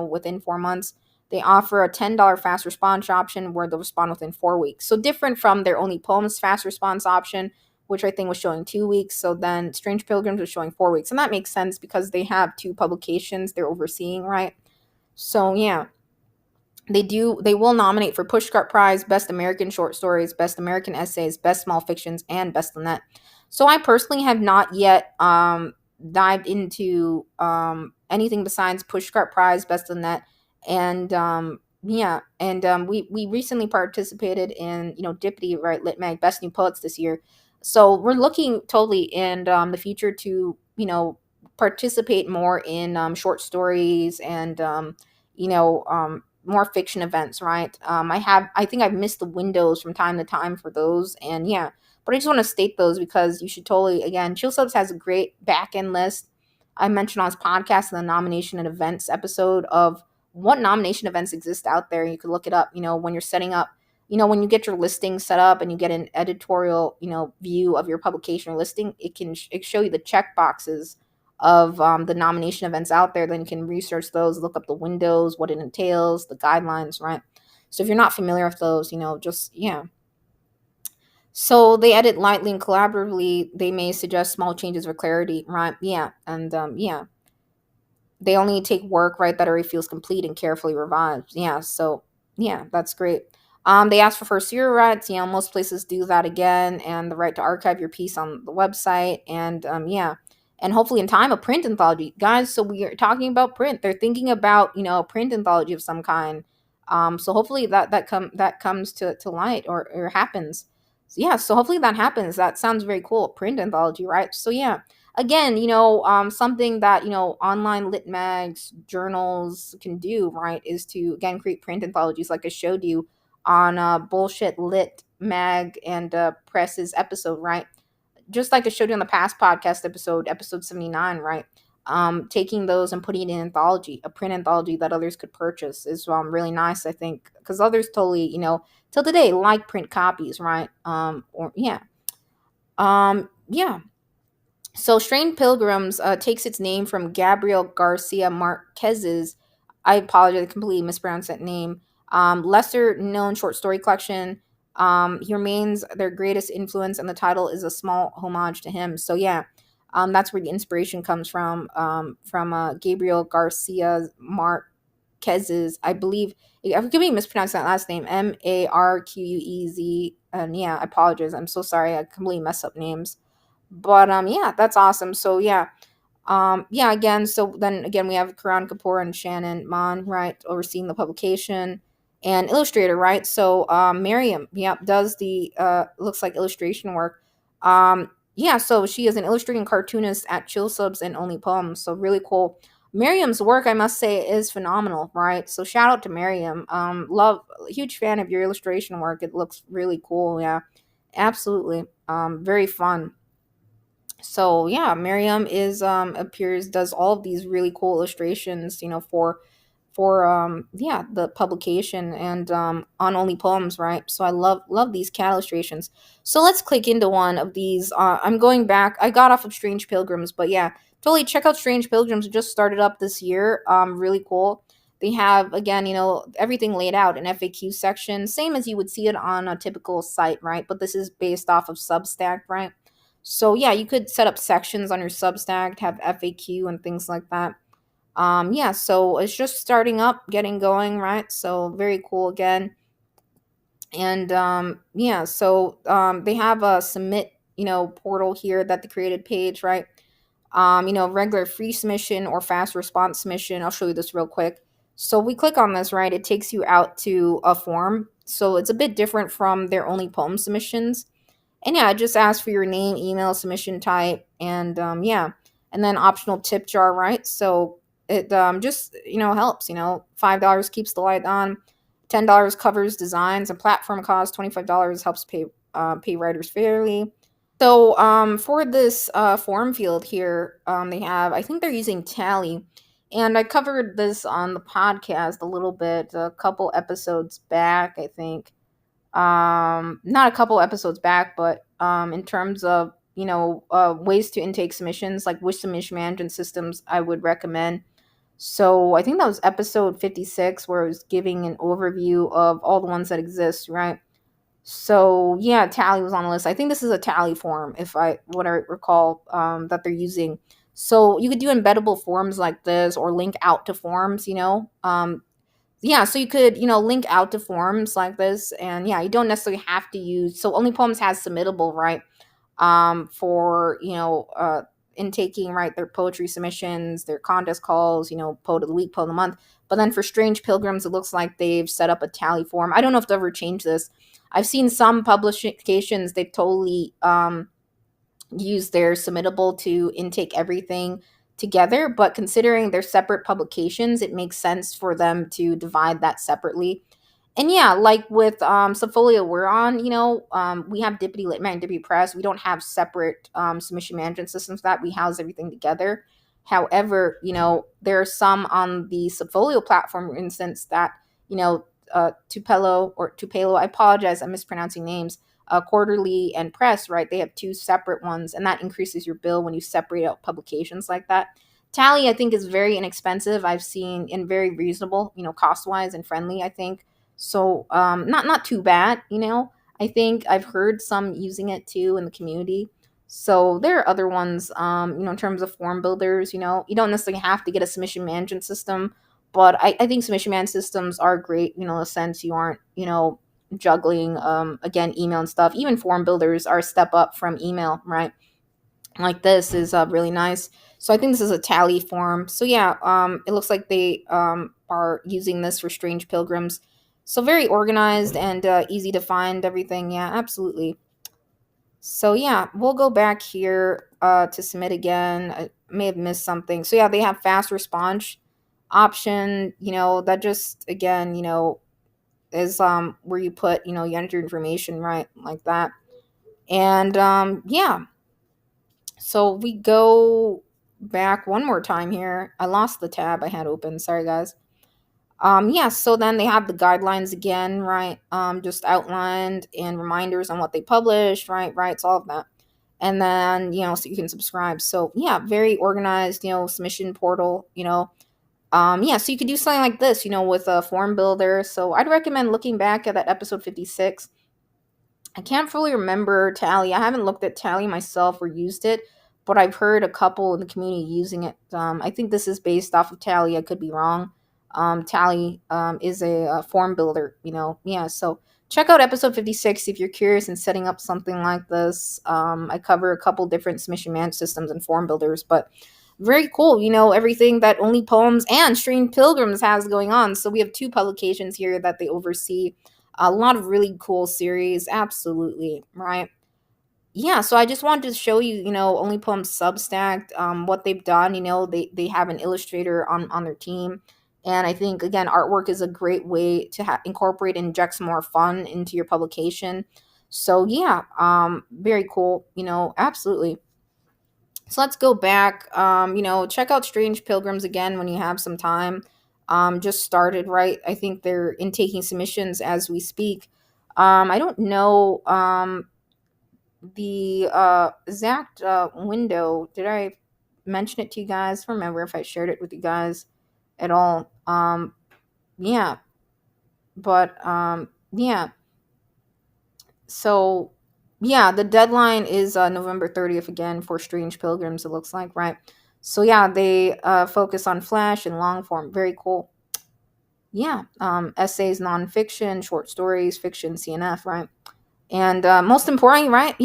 within 4 months. They offer a $10 fast response option where they'll respond within 4 weeks. So different from their Only Poems fast response option, which I think was showing 2 weeks. So then Strange Pilgrims was showing 4 weeks. And that makes sense because they have two publications they're overseeing, right? So yeah, they will nominate for Pushcart Prize, Best American Short Stories, Best American Essays, Best Small Fictions, and Best Lynette. So I personally have not yet dived into anything besides Pushcart Prize, Best Lynette, and yeah, and we recently participated in, Dippity, right, Lit Mag Best New Poets this year. So we're looking totally in the future to, participate more in short stories and more fiction events, right? I think I've missed the windows from time to time for those, and yeah, but I just want to state those because you should totally, again, Chill Subs has a great back end list. I mentioned on his podcast in the nomination and events episode of what nomination events exist out there. You can look it up, when you're setting up, when you get your listing set up and you get an editorial, view of your publication or listing, it show you the check boxes of the nomination events out there. Then you can research those, look up the windows, what it entails, the guidelines, right? So if you're not familiar with those, just, yeah. So they edit lightly and collaboratively. They may suggest small changes for clarity, right? Yeah, and yeah, they only take work, right, that already feels complete and carefully revised. Yeah, so yeah, that's great. They ask for first year rights. Most places do that again, and the right to archive your piece on the website, and yeah, and hopefully in time a print anthology, guys. So we are talking about print. They're thinking about, a print anthology of some kind. So hopefully that comes to light, or happens. So yeah, so hopefully that happens. That sounds very cool. Print anthology, right? So yeah, again, something that, online lit mags, journals can do, right, is to, again, create print anthologies like I showed you on Bullshit Lit Mag and Press's episode, right? Just like I showed you on the past podcast episode 79, right? taking those and putting it in anthology, a print anthology that others could purchase is really nice, I think, because others totally, till today like print copies, right? Or yeah. So Strange Pilgrims takes its name from Gabriel Garcia Marquez's, I apologize, I completely mispronounced that name, lesser known short story collection. He remains their greatest influence, and the title is a small homage to him. So yeah, that's where the inspiration comes from Gabriel Garcia Marquez's, I believe. I could be mispronouncing that last name, Marquez. And yeah, I apologize. I'm so sorry. I completely mess up names. But yeah, that's awesome. So yeah, yeah, again, so then again, we have Karan Kapoor and Shannon Mon, right, overseeing the publication and illustrator, right? So Miriam, yep, does the looks like illustration work. Yeah, so she is an illustrating cartoonist at Chill Subs and Only Poems. So really cool. Miriam's work, I must say, is phenomenal, right? So shout out to Miriam. Love, huge fan of your illustration work. It looks really cool. Yeah, absolutely. Very fun. So yeah, Miriam is appears does all of these really cool illustrations, for yeah, the publication and on Only Poems, right? So I love these cat illustrations. So let's click into one of these. I'm going back. I got off of Strange Pilgrims, but yeah, totally check out Strange Pilgrims. It just started up this year. Really cool. They have, again, everything laid out, an FAQ section, same as you would see it on a typical site, right? But this is based off of Substack, right? So yeah, you could set up sections on your Substack to have FAQ and things like that. Yeah, so it's just starting up, getting going, right? So very cool again. And yeah, so they have a submit, portal here that the created page, right? Regular free submission or fast response submission. I'll show you this real quick. So we click on this, right? It takes you out to a form. So it's a bit different from their Only Poem submissions. And yeah, just ask for your name, email, submission type, and yeah, and then optional tip jar, right? So it just helps. $5 keeps the light on, $10 covers designs and platform costs, $25 helps pay writers fairly. So for this form field here, they have, I think they're using Tally, and I covered this on the podcast a little bit, a couple episodes back, I think. Not a couple episodes back, but in terms of ways to intake submissions, like which submission management systems I would recommend. So I think that was episode 56, where I was giving an overview of all the ones that exist, right? So yeah, Tally was on the list. I think this is a Tally form, if I what I recall, that they're using. So you could do embeddable forms like this, or link out to forms, yeah, so you could, link out to forums like this, and yeah, you don't necessarily have to use. So Only Poems has submittable, right? For intaking, right, their poetry submissions, their contest calls, poet of the week, poet of the month. But then for Strange Pilgrims, it looks like they've set up a tally form. I don't know if they'll ever change this. I've seen some publications, they've totally use their submittable to intake everything together, but considering they're separate publications, it makes sense for them to divide that separately. And yeah, like with Subfolio we're on, we have Dippity Litman and Dippity Press. We don't have separate submission management systems for that. We house everything together. However, there are some on the Subfolio platform, for instance, that, Tupelo, I apologize, I'm mispronouncing names, Quarterly and Press, right? They have two separate ones, and that increases your bill when you separate out publications like that. Tally, I think, is very inexpensive. I've seen, and very reasonable, cost wise and friendly, I think. So, not too bad, I think I've heard some using it too in the community. So there are other ones, in terms of form builders. You don't necessarily have to get a submission management system, but I think submission management systems are great. In a sense, you aren't, juggling again, email and stuff. Even form builders are a step up from email, right? Like this is really nice. So I think this is a tally form. So yeah, it looks like they are using this for Strange Pilgrims. So very organized and easy to find everything. Yeah, absolutely. So yeah, we'll go back here to submit again. I may have missed something. So yeah, they have fast response option, that just, again, is where you put, you enter your information, right, like that. And yeah, so we go back one more time here. I lost the tab I had open. Sorry, guys. Yeah, so then they have the guidelines again, right? Just outlined and reminders on what they publish, right? Rights, all of that. And then, so you can subscribe. So yeah, very organized, submission portal, yeah, so you could do something like this, with a form builder. So I'd recommend looking back at that episode 56. I can't fully remember Tally. I haven't looked at Tally myself or used it, but I've heard a couple in the community using it. I think this is based off of Tally. I could be wrong. Tally is a form builder, Yeah, so check out episode 56 if you're curious in setting up something like this. I cover a couple different submission management systems and form builders, but very cool, everything that Only Poems and Strange Pilgrims has going on. So we have two publications here that they oversee, a lot of really cool series, absolutely, right? Yeah, so I just wanted to show you, Only Poems Substack, what they've done. They have an illustrator on their team, and I think again, artwork is a great way to incorporate and inject some more fun into your publication. So yeah, very cool, absolutely. So let's go back. Check out Strange Pilgrims again when you have some time. Just started, right? I think they're intaking submissions as we speak. I don't know the exact window. Did I mention it to you guys? I don't remember if I shared it with you guys at all. Yeah, but yeah. So yeah, the deadline is November 30th again for Strange Pilgrims. It looks like, right? So yeah, they focus on flash and long form. Very cool. Yeah, essays, nonfiction, short stories, fiction, CNF, right? And most importantly, right,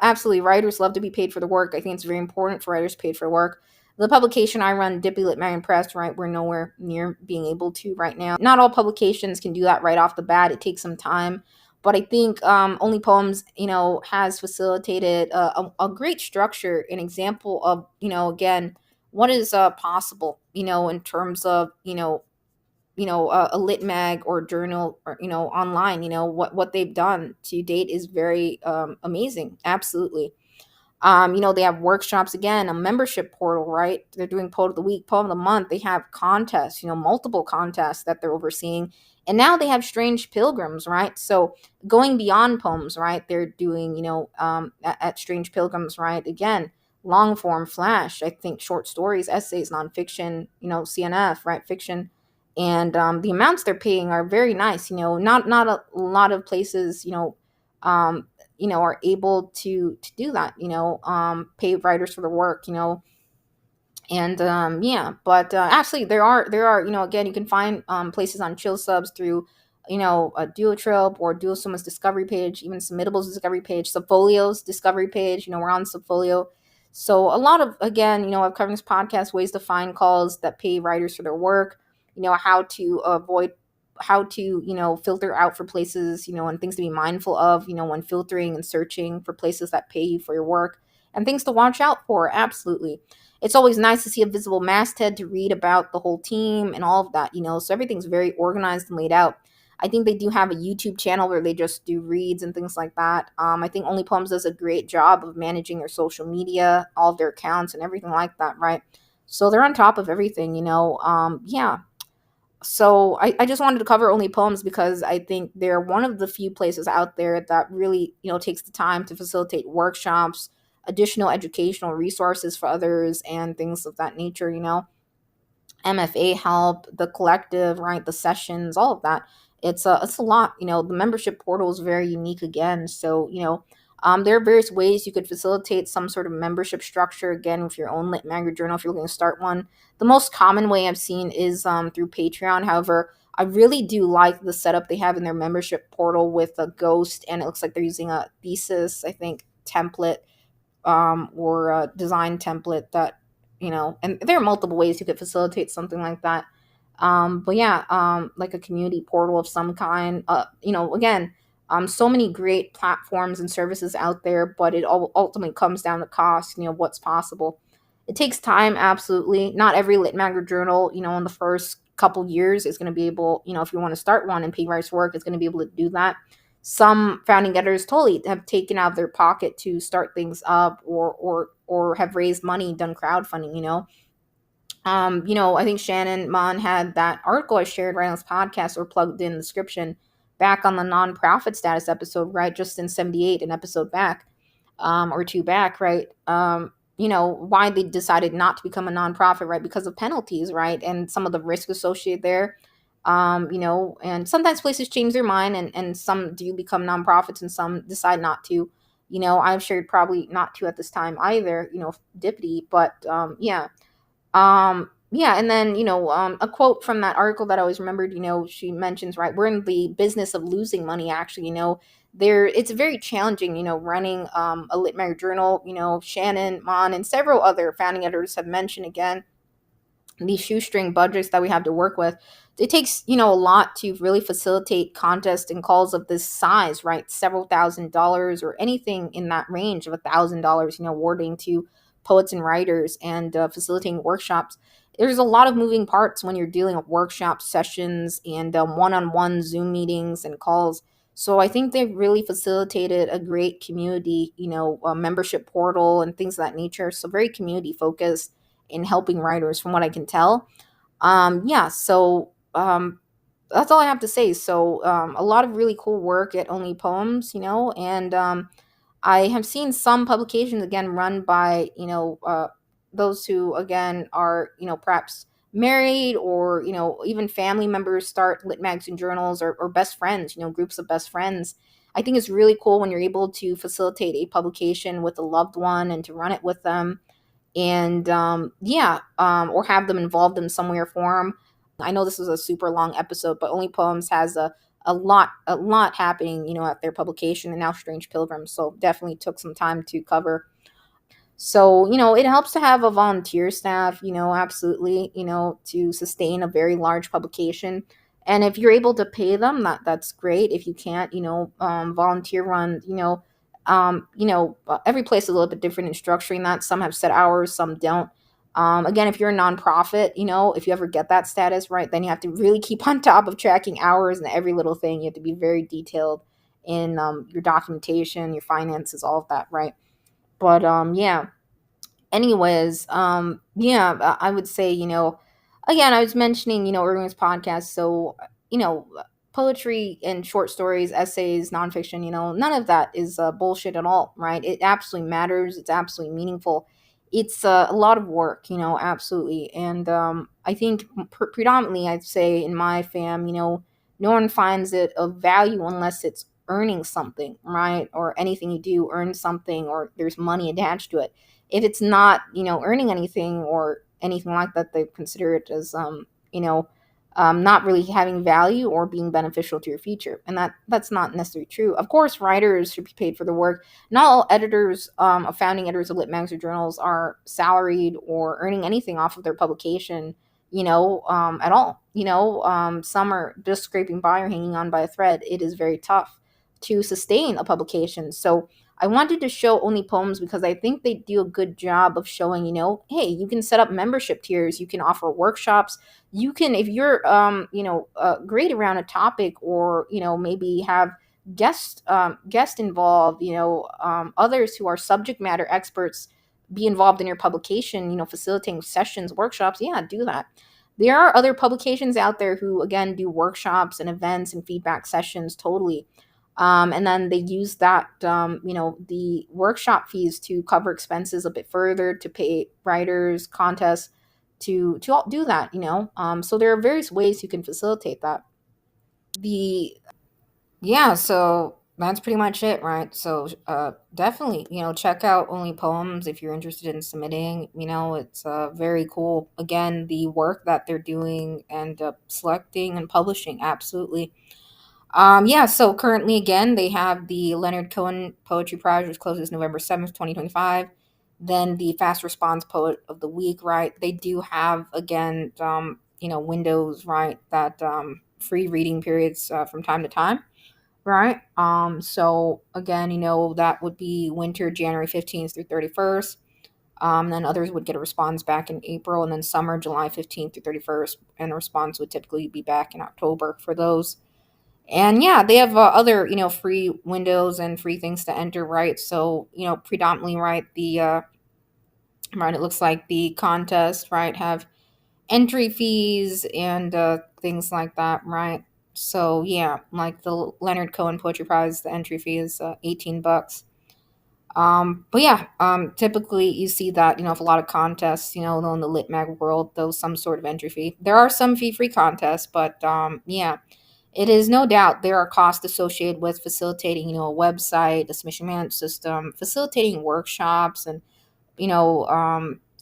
absolutely, writers love to be paid for the work. I think it's very important for writers paid for work. The publication I run, Dippy Lit Marion Press, right, we're nowhere near being able to right now. Not all publications can do that right off the bat. It takes some time. But I think Only Poems, has facilitated a great structure, an example of, again, what is possible, in terms of, a lit mag or journal or online, what they've done to date is very amazing, absolutely. They have workshops again, a membership portal, right? They're doing poem of the week, poem of the month. They have contests, multiple contests that they're overseeing. And now they have Strange Pilgrims, right? So going beyond poems, right? They're doing, at Strange Pilgrims, right? Again, long form flash, I think short stories, essays, nonfiction, CNF, right? Fiction. And the amounts they're paying are very nice. Not a lot of places, um, are able to do that, pay writers for the work, and yeah, but actually there are again, you can find places on chill subs through a duotrope or dual soma's discovery page, even submittables discovery page, subfolio's discovery page. We're on subfolio. So a lot of, again, I've covered this podcast, ways to find calls that pay writers for their work, how to avoid, how to filter out for places, and things to be mindful of, when filtering and searching for places that pay you for your work, and things to watch out for, absolutely. It's always nice to see a visible masthead to read about the whole team and all of that, so everything's very organized and laid out. I think they do have a YouTube channel where they just do reads and things like that. I think Only Poems does a great job of managing their social media, all of their accounts and everything like that, right? So they're on top of everything, yeah. So I just wanted to cover Only Poems because I think they're one of the few places out there that really, takes the time to facilitate workshops, additional educational resources for others, and things of that nature, MFA help, the collective, right, the sessions, all of that. It's a lot. The membership portal is very unique again. So, there are various ways you could facilitate some sort of membership structure, again, with your own lit mag or journal if you're looking to start one. The most common way I've seen is through Patreon. However, I really do like the setup they have in their membership portal with a ghost, and it looks like they're using a thesis, I think, template, or a design template that, and there are multiple ways you could facilitate something like that. But yeah, like a community portal of some kind. Again, so many great platforms and services out there, but it all ultimately comes down to cost, what's possible. It takes time, absolutely. Not every lit mag or journal, in the first couple years is going to be able, if you want to start one and pay rights work, is going to be able to do that. Some founding editors totally have taken out of their pocket to start things up, or or have raised money, done crowdfunding, you know. I think Shannon Mon had that article I shared right on this podcast or plugged in the description back on the nonprofit status episode, right? Just in 78, an episode back, or two back, right? Why they decided not to become a nonprofit, right? Because of penalties, right? And some of the risk associated there. And sometimes places change their mind and some do become nonprofits and some decide not to. I've shared probably not to at this time either, Dippity, but yeah, and then, a quote from that article that I always remembered, she mentions, right, we're in the business of losing money, actually, it's very challenging, running a lit mag journal. Shannon, Mon, and several other founding editors have mentioned again these shoestring budgets that we have to work with. It takes, a lot to really facilitate contests and calls of this size, right? Several $1,000s or anything in that range of $1,000, awarding to poets and writers and facilitating workshops. There's a lot of moving parts when you're dealing with workshop sessions and one-on-one Zoom meetings and calls. So I think they've really facilitated a great community, a membership portal and things of that nature. So very community focused in helping writers from what I can tell. Yeah, so that's all I have to say. So a lot of really cool work at Only Poems, and I have seen some publications again run by, those who again are, perhaps married or, even family members start lit mags and journals or best friends, groups of best friends. I think it's really cool when you're able to facilitate a publication with a loved one and to run it with them and or have them involved in some way or form. I know this is a super long episode, but Only Poems has a lot happening, at their publication and now Strange Pilgrims. So definitely took some time to cover. So, it helps to have a volunteer staff, absolutely, to sustain a very large publication. And if you're able to pay them, that's great. If you can't, volunteer run, every place is a little bit different in structuring that. Some have set hours, some don't. Again, if you're a nonprofit, if you ever get that status, right, then you have to really keep on top of tracking hours and every little thing. You have to be very detailed in your documentation, your finances, all of that, right? But yeah. Anyways, yeah, I would say, again, I was mentioning, Irving's podcast. So, poetry and short stories, essays, nonfiction, none of that is bullshit at all, right? It absolutely matters. It's absolutely meaningful. It's a lot of work, absolutely. And I think predominantly, I'd say in my fam, no one finds it of value unless it's earning something, right? Or anything you do earn something or there's money attached to it. If it's not, earning anything or anything like that, they consider it as, not really having value or being beneficial to your future. And that's not necessarily true. Of course, writers should be paid for their work. Not all editors, founding editors of lit mags or journals are salaried or earning anything off of their publication, at all. Some are just scraping by or hanging on by a thread. It is very tough to sustain a publication. So I wanted to show Only Poems because I think they do a good job of showing, hey, you can set up membership tiers, you can offer workshops, you can, if you're, great around a topic or, maybe have guest involved, others who are subject matter experts be involved in your publication, facilitating sessions, workshops, yeah, do that. There are other publications out there who, again, do workshops and events and feedback sessions totally. And then they use that, the workshop fees to cover expenses a bit further, to pay writers, contests, to all do that, So there are various ways you can facilitate that. The Yeah, so that's pretty much it, right? So definitely, check out Only Poems if you're interested in submitting. It's very cool. Again, the work that they're doing and selecting and publishing, absolutely. Yeah, so currently, again, they have the Leonard Cohen Poetry Prize, which closes November 7th, 2025. Then the Fast Response Poet of the Week, right? They do have, again, windows, right? That free reading periods from time to time, right? So, again, that would be winter, January 15th through 31st. Then others would get a response back in April, and then summer, July 15th through 31st. And a response would typically be back in October for those. And yeah, they have other, free windows and free things to enter, right? So, predominantly, right, the right? It looks like the contest, right, have entry fees and things like that, right? So yeah, like the Leonard Cohen Poetry Prize, the entry fee is $18. But yeah, typically you see that, you know, if a lot of contests, you know, in the lit mag world, there's some sort of entry fee. There are some fee-free contests, but yeah, it is no doubt there are costs associated with facilitating, you know, a website, a submission management system, facilitating workshops, and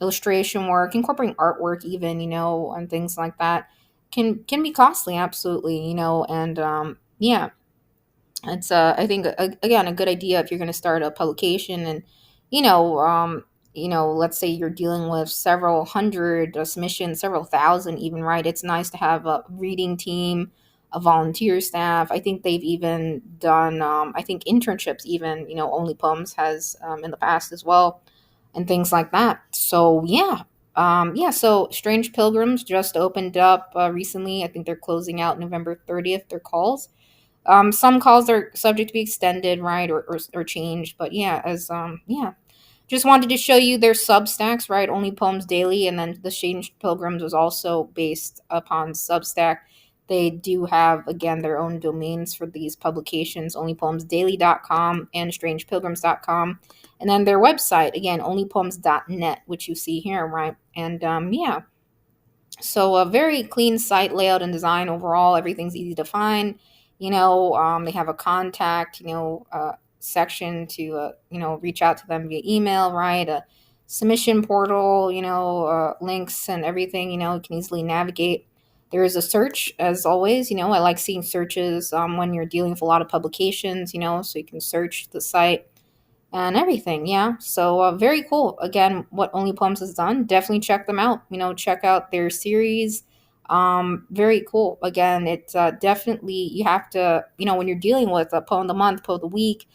illustration work, incorporating artwork, even, you know, and things like that can be costly, absolutely, you know, and yeah, it's I think again a good idea if you're going to start a publication, and you know let's say you're dealing with several hundred submissions, several thousand even, right? It's nice to have a reading team, a volunteer staff. I think they've even done I think internships, even, you know, Only Poems has in the past as well, and things like that. So yeah. Yeah, so Strange Pilgrims just opened up recently. I think they're closing out November 30th, their calls. Some calls are subject to be extended, right, or changed. But yeah, as yeah, just wanted to show you their Substacks, right? Only Poems Daily, and then the Strange Pilgrims was also based upon Substack. They do have again their own domains for these publications, onlypoemsdaily.com and strangepilgrims.com. And then their website, again, onlypoems.net, which you see here, right? And yeah, so a very clean site layout and design overall. Everything's easy to find. They have a contact, section to, reach out to them via email, right? A submission portal, links and everything, you can easily navigate. There is a search, as always. I like seeing searches when you're dealing with a lot of publications, so you can search the site and everything. Yeah. So very cool. Again, what Only Poems has done, definitely check them out. Check out their series. Very cool. Again, it's definitely, you have to, when you're dealing with a poem of the month, poem of the week,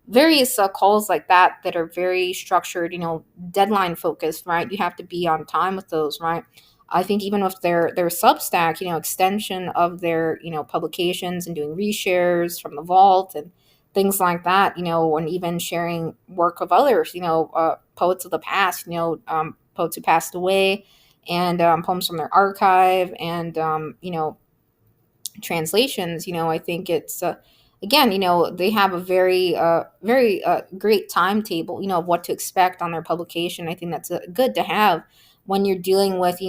various calls like that are very structured, deadline focused, right? You have to be on time with those, right? I think even with their Substack, extension of their, publications and doing reshares from the vault and things like that, and even sharing work of others, poets of the past, poets who passed away, and poems from their archive, and translations. I think it's again, they have a very great timetable, of what to expect on their publication. I think that's good to have when you're dealing with,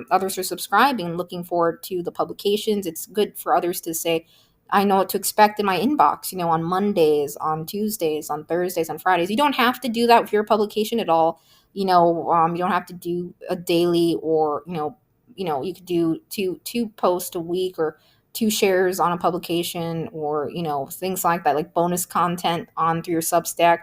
others are subscribing, looking forward to the publications. It's good for others to say, I know what to expect in my inbox, on Mondays, on Tuesdays, on Thursdays, on Fridays. You don't have to do that with your publication at all. You don't have to do a daily, or you could do two posts a week, or two shares on a publication, or things like that, like bonus content on through your Substack.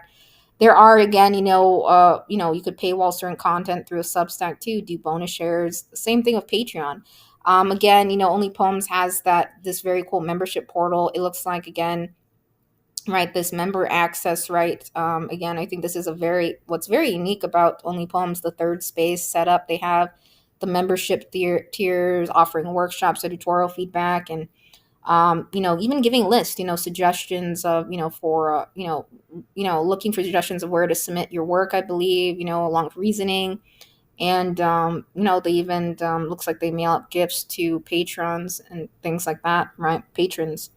There are, again, you could paywall certain content through a Substack too, do bonus shares. Same thing with Patreon. Again, Only Poems has this very cool membership portal. It looks like, again, right, this member access, right? Again, I think this is what's very unique about Only Poems, the third space setup. They have the membership tiers offering workshops, editorial feedback, and even giving lists, suggestions of, for looking for suggestions of where to submit your work, I believe, along with reasoning. And they even looks like they mail out gifts to patrons and things like that, right? Patrons.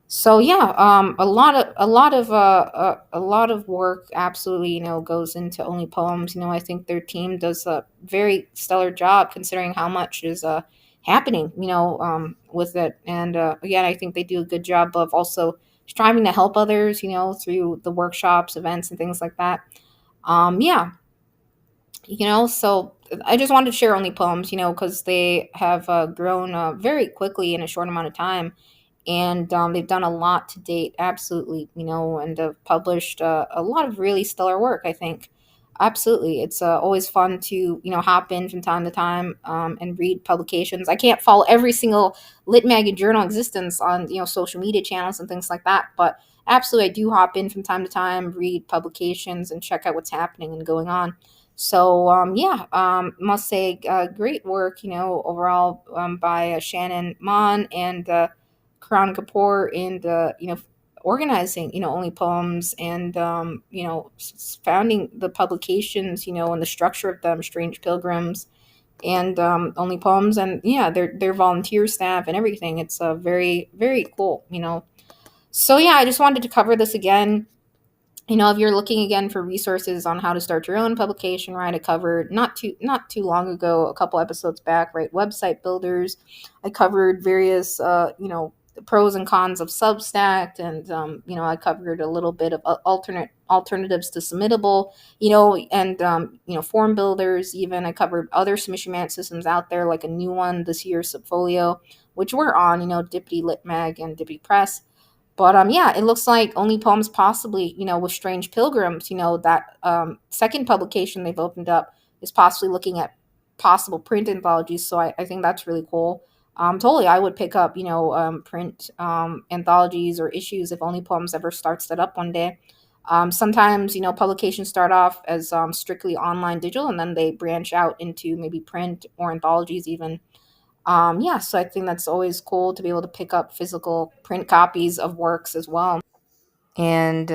So yeah, a lot of work absolutely, goes into Only Poems. I think their team does a very stellar job considering how much is happening, with it. And again, I think they do a good job of also striving to help others, through the workshops, events, and things like that. Yeah, so I just wanted to share Only Poems, because they have grown very quickly in a short amount of time, and they've done a lot to date, absolutely, and have published a lot of really stellar work, I think. Absolutely, it's always fun to hop in from time to time, and read publications. I can't follow every single lit mag and journal existence on social media channels and things like that, but absolutely I do hop in from time to time, read publications, and check out what's happening and going on. So yeah, must say great work, overall, by Shannon Mon and Karan Kapoor, and organizing, Only Poems, and founding the publications, and the structure of them, Strange Pilgrims and Only Poems, and yeah, their volunteer staff and everything. It's very very cool. So yeah, I just wanted to cover this again. If you're looking again for resources on how to start your own publication, right? I covered not too long ago, a couple episodes back, right? Website builders. I covered various pros and cons of Substack, and I covered a little bit of alternatives to Submittable, and form builders. Even I covered other submission management systems out there, like a new one this year, Subfolio, which we're on, Dippity Litmag and Dippity Press. But yeah, it looks like Only Poems possibly, with Strange Pilgrims, that second publication they've opened up is possibly looking at possible print anthologies. So I think that's really cool. Totally, I would pick up, print anthologies or issues if Only Poems ever starts that up one day. Sometimes, publications start off as strictly online digital, and then they branch out into maybe print or anthologies even. Yeah, so I think that's always cool to be able to pick up physical print copies of works as well. And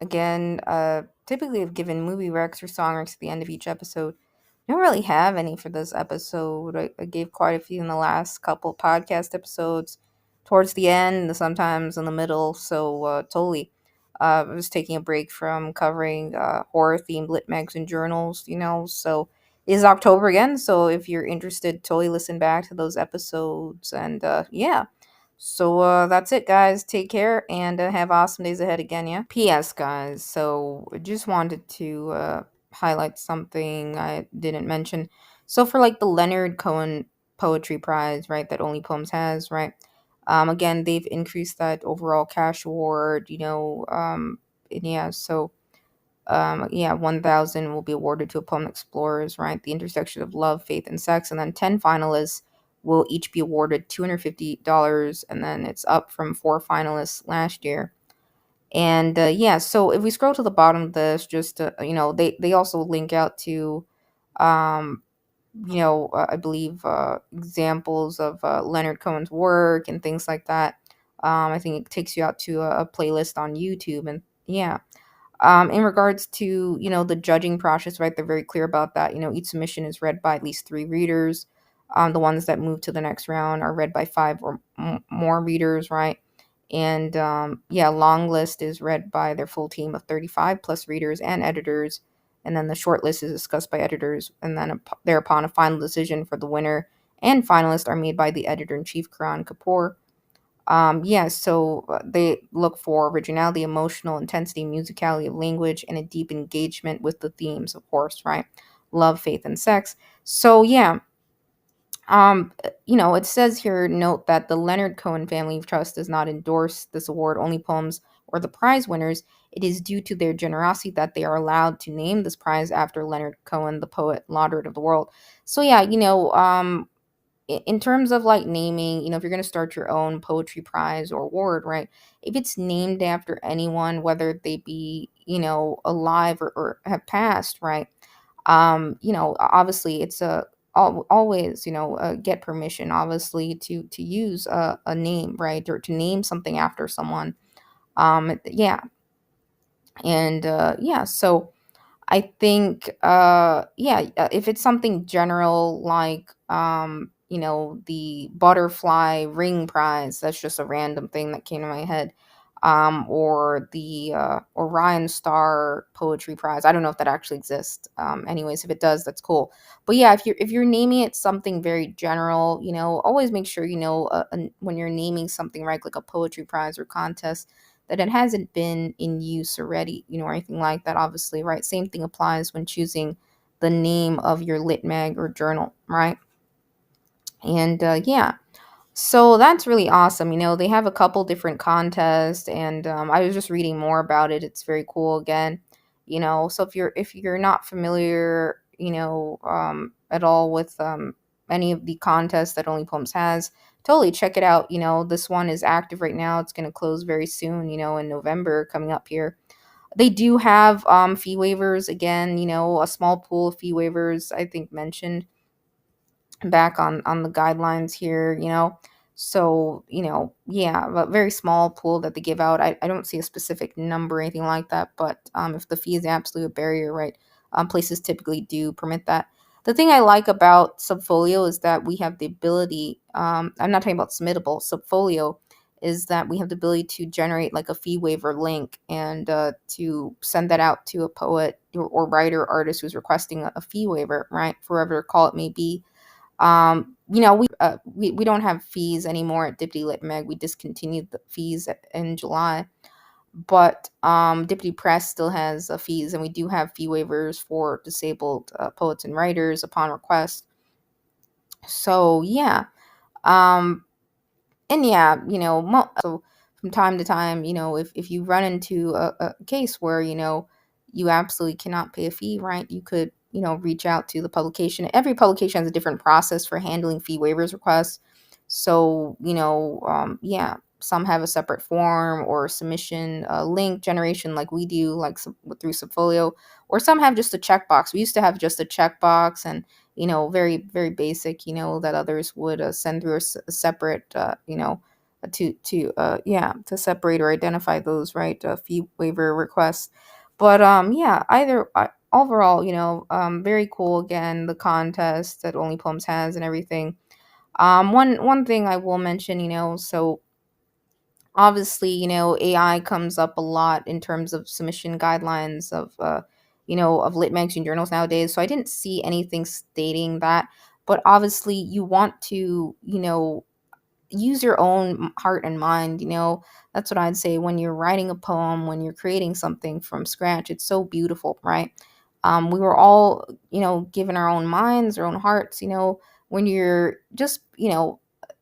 again, typically I've given movie recs or song recs at the end of each episode. I don't really have any for this episode. I gave quite a few in the last couple podcast episodes, towards the end, sometimes in the middle. So totally, I was taking a break from covering horror themed lit mags and journals. So it is October again. So if you're interested, totally listen back to those episodes. And yeah. So that's it, guys. Take care and have awesome days ahead again, yeah? P.S., guys. So I just wanted to highlight something I didn't mention. So for like the Leonard Cohen Poetry Prize, right, that Only Poems has, right? Again, they've increased that overall cash award, and yeah, so yeah, 1,000 will be awarded to a poem that explores, right, the intersection of love, faith, and sex. And then 10 finalists will each be awarded $250. And then it's up from 4 finalists last year. And yeah, so if we scroll to the bottom of this, just, they also link out to, um, I believe examples of Leonard Cohen's work and things like that. I think it takes you out to a playlist on YouTube. And yeah, in regards to, the judging process, right, they're very clear about that. Each submission is read by at least 3 readers. The ones that move to the next round are read by 5 or more readers, right? And yeah, long list is read by their full team of 35 plus readers and editors. And then the short list is discussed by editors. And then thereupon, a final decision for the winner and finalist are made by the editor-in-chief, Karan Kapoor. Yeah, so they look for originality, emotional intensity, musicality of language, and a deep engagement with the themes, of course, right? Love, faith, and sex. So yeah, it says here, note that the Leonard Cohen Family Trust does not endorse this award, Only Poems, or the prize winners. It is due to their generosity that they are allowed to name this prize after Leonard Cohen, the poet laureate of the world. So yeah, in terms of like naming, if you're going to start your own poetry prize or award, right? If it's named after anyone, whether they be, alive or have passed, right? Obviously it's always, get permission, obviously, to use a name, right? Or to name something after someone. Yeah. And yeah, so I think, yeah, if it's something general like, the butterfly ring prize, that's just a random thing that came to my head. Or the Orion Star Poetry Prize. I don't know if that actually exists. Anyways, if it does, that's cool. But yeah, if you're naming it something very general, always make sure when you're naming something, right, like a poetry prize or contest, that it hasn't been in use already, or anything like that, obviously, right? Same thing applies when choosing the name of your lit mag or journal, right? And yeah, so that's really awesome. They have a couple different contests, and I was just reading more about it. It's very cool again. So if you're not familiar, at all with any of the contests that Only Poems has, totally check it out. This one is active right now. It's going to close very soon, in November coming up here. They do have fee waivers again, a small pool of fee waivers, I think, mentioned back on the guidelines here. So, yeah, a very small pool that they give out. I don't see a specific number or anything like that, but if the fee is absolutely a barrier, right, places typically do permit that. The thing I like about Subfolio is that we have the ability, I'm not talking about Submittable, Subfolio is that we have the ability to generate like a fee waiver link and to send that out to a poet or writer or artist who's requesting a fee waiver, right, for whatever call it may be. We don't have fees anymore at Dippity Lit Mag. We discontinued the fees in July, but Dippity Press still has fees, and we do have fee waivers for disabled poets and writers upon request. So yeah, um, and yeah, so from time to time, if you run into a case where, you absolutely cannot pay a fee, right, you could, reach out to the publication. Every publication has a different process for handling fee waivers requests. So, yeah, some have a separate form or submission link generation like we do, like through Subfolio, or some have just a checkbox. We used to have just a checkbox and very, very basic, that others would send through a separate, yeah, to separate or identify those, right, fee waiver requests. But yeah, overall, very cool. Again, the contest that Only Poems has and everything. One thing I will mention, so obviously, AI comes up a lot in terms of submission guidelines of lit magazine journals nowadays. So I didn't see anything stating that, but obviously you want to, use your own heart and mind. That's what I'd say when you're writing a poem, when you're creating something from scratch. It's so beautiful, right? We were all, given our own minds, our own hearts. When you're just,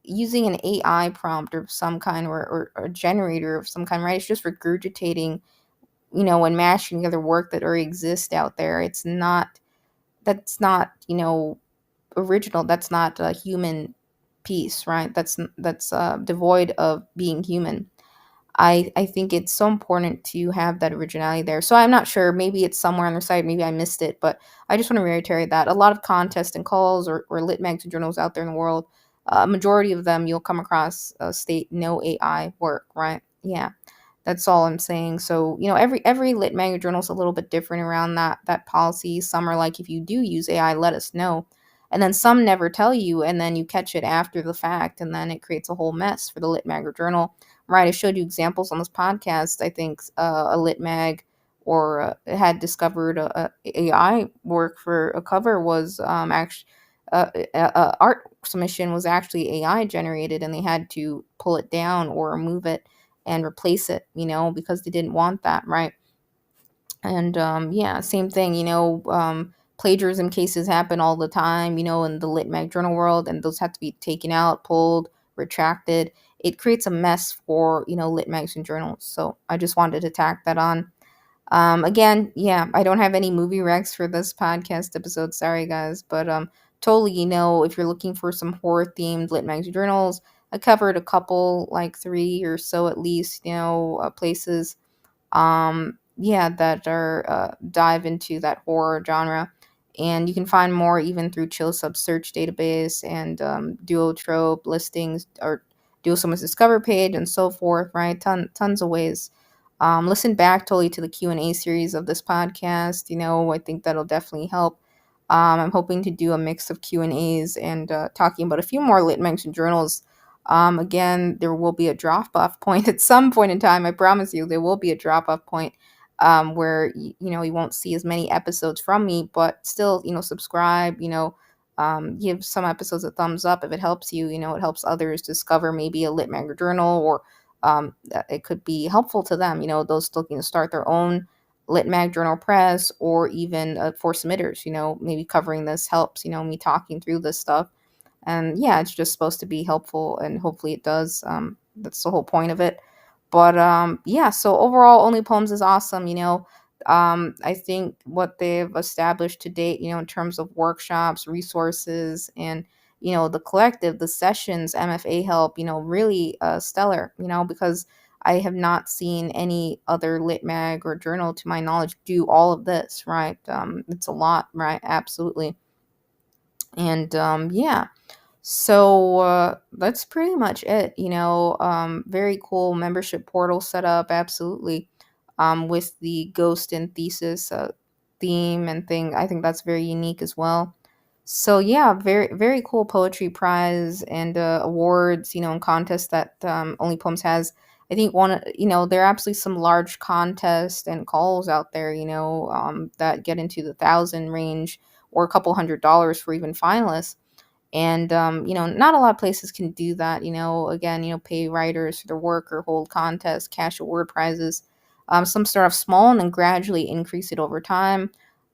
using an AI prompt of some kind, or a generator of some kind, right? It's just regurgitating, and mashing together work that already exists out there. That's not, original. That's not a human piece, right? That's devoid of being human. I think it's so important to have that originality there. So I'm not sure. Maybe it's somewhere on their site. Maybe I missed it. But I just want to reiterate that a lot of contests and calls or lit mags and journals out there in the world, a majority of them you'll come across state no AI work, right? Yeah, that's all I'm saying. So every lit mag or journal is a little bit different around that policy. Some are like, if you do use AI, let us know. And then some never tell you, and then you catch it after the fact, and then it creates a whole mess for the lit mag or journal. Right, I showed you examples on this podcast. I think a lit mag or had discovered a AI work for a cover was actually art submission was actually AI generated, and they had to pull it down or remove it and replace it, because they didn't want that, right? And yeah, same thing, plagiarism cases happen all the time, in the lit mag journal world, and those have to be taken out, pulled, retracted. It creates a mess for, lit mags and journals. So I just wanted to tack that on. Again, yeah, I don't have any movie recs for this podcast episode. Sorry, guys, but totally, if you're looking for some horror themed lit mags and journals, I covered a couple, like three or so at least, places, yeah, that are dive into that horror genre. And you can find more even through chill sub search database and duotrope listings or duo someone's discover page and so forth, right? Tons of ways. Listen back totally to the Q&A series of this podcast. I think that'll definitely help. I'm hoping to do a mix of Q&As and talking about a few more lit mention journals. Again, there will be a drop-off point at some point in time. I promise you, there will be a drop-off point where you won't see as many episodes from me, but still, subscribe. Give some episodes a thumbs up if it helps you. It helps others discover maybe a lit mag or journal, or it could be helpful to them. Those looking to start their own lit mag journal press, or even for submitters. Maybe covering this helps. Me talking through this stuff. And yeah, it's just supposed to be helpful, and hopefully it does. That's the whole point of it. But yeah, so overall, Only Poems is awesome. I think what they've established to date, in terms of workshops, resources, and the collective, the sessions, MFA help, really stellar. Because I have not seen any other lit mag or journal, to my knowledge, do all of this. Right? It's a lot, right? Absolutely. And yeah. So that's pretty much it. Very cool membership portal set up, absolutely. With the ghost and thesis theme and thing, I think that's very unique as well. So yeah, very very cool poetry prize and awards, and contests that Only Poems has. I think there are absolutely some large contests and calls out there, that get into the thousand range or a couple $100 for even finalists. And not a lot of places can do that. Again, pay writers for their work or hold contests, cash award prizes. Some start off small and then gradually increase it over time.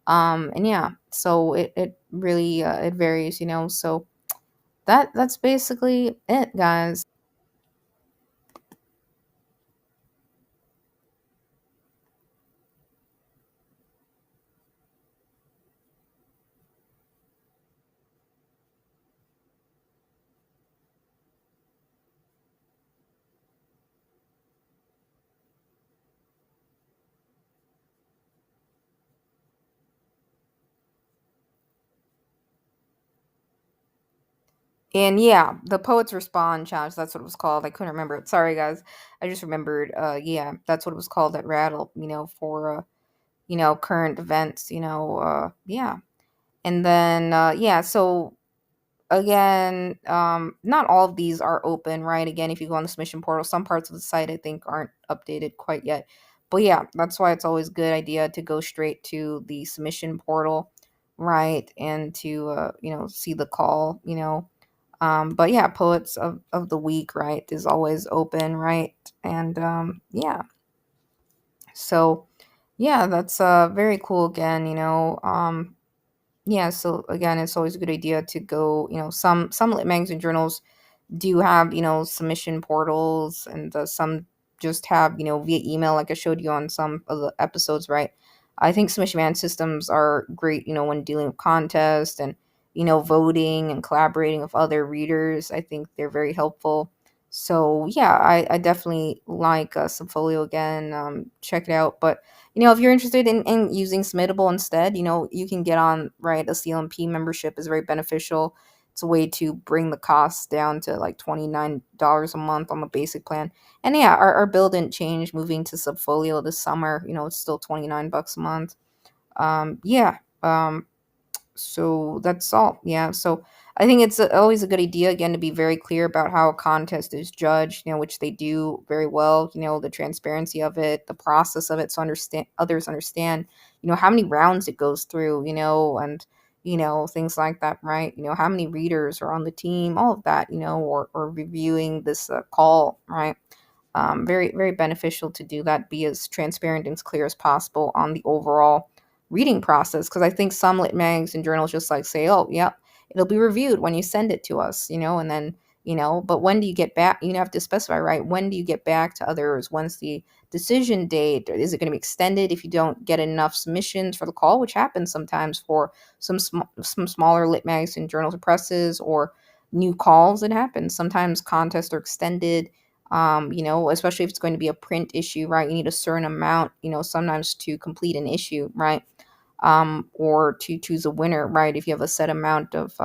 And yeah, so it really it varies. So that's basically it, guys. And yeah, the Poets Respond challenge, that's what it was called. I couldn't remember it. Sorry guys. I just remembered yeah, that's what it was called at Rattle, for current events, yeah. And then yeah, so again, not all of these are open, right? Again, if you go on the submission portal, some parts of the site I think aren't updated quite yet. But yeah, that's why it's always a good idea to go straight to the submission portal, right? And to see the call, but yeah, Poets of the Week, right, is always open, right? And yeah. So yeah, that's very cool again, yeah, so again, it's always a good idea to go, some lit magazine journals do have, submission portals, and some just have, via email, like I showed you on some of the episodes, right? I think submission man systems are great, when dealing with contests and, voting and collaborating with other readers. I think they're very helpful. So yeah, I definitely like Subfolio again. Check it out. But if you're interested in using Submittable instead, you can get on, right? A CLMP membership is very beneficial. It's a way to bring the costs down to like $29 a month on the basic plan. And yeah, our bill didn't change moving to Subfolio this summer. It's still 29 bucks a month. Yeah. So that's all. Yeah. So I think it's always a good idea, again, to be very clear about how a contest is judged, which they do very well, the transparency of it, the process of it, so others understand, how many rounds it goes through, and things like that, right? How many readers are on the team, all of that, or reviewing this call, right? Very very beneficial to do that, be as transparent and as clear as possible on the overall reading process, because I think some lit mags and journals just like say, oh yep, it'll be reviewed when you send it to us, and then but when do you get back, have to specify, right? When do you get back to others? When's the decision date? Is it going to be extended if you don't get enough submissions for the call, which happens sometimes for some smaller lit mags and journals or presses, or new calls? It happens sometimes. Contests are extended, especially if it's going to be a print issue, right? You need a certain amount, sometimes to complete an issue, right? Or to choose a winner, right? If you have a set amount of,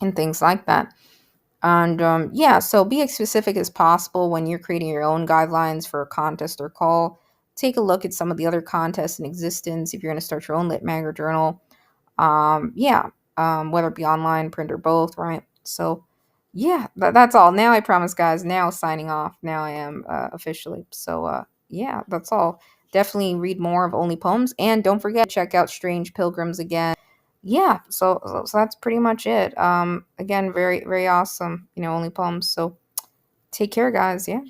and things like that. And yeah, so be as specific as possible when you're creating your own guidelines for a contest or call. Take a look at some of the other contests in existence if you're going to start your own lit mag or journal. Yeah, whether it be online, print, or both, right? So yeah, that's all. Now I promise, guys, now signing off. Now I am officially. So yeah, that's all. Definitely read more of Only Poems, and don't forget to check out Strange Pilgrims again. Yeah, so that's pretty much it. Again, very very awesome, Only Poems. So take care, guys. Yeah.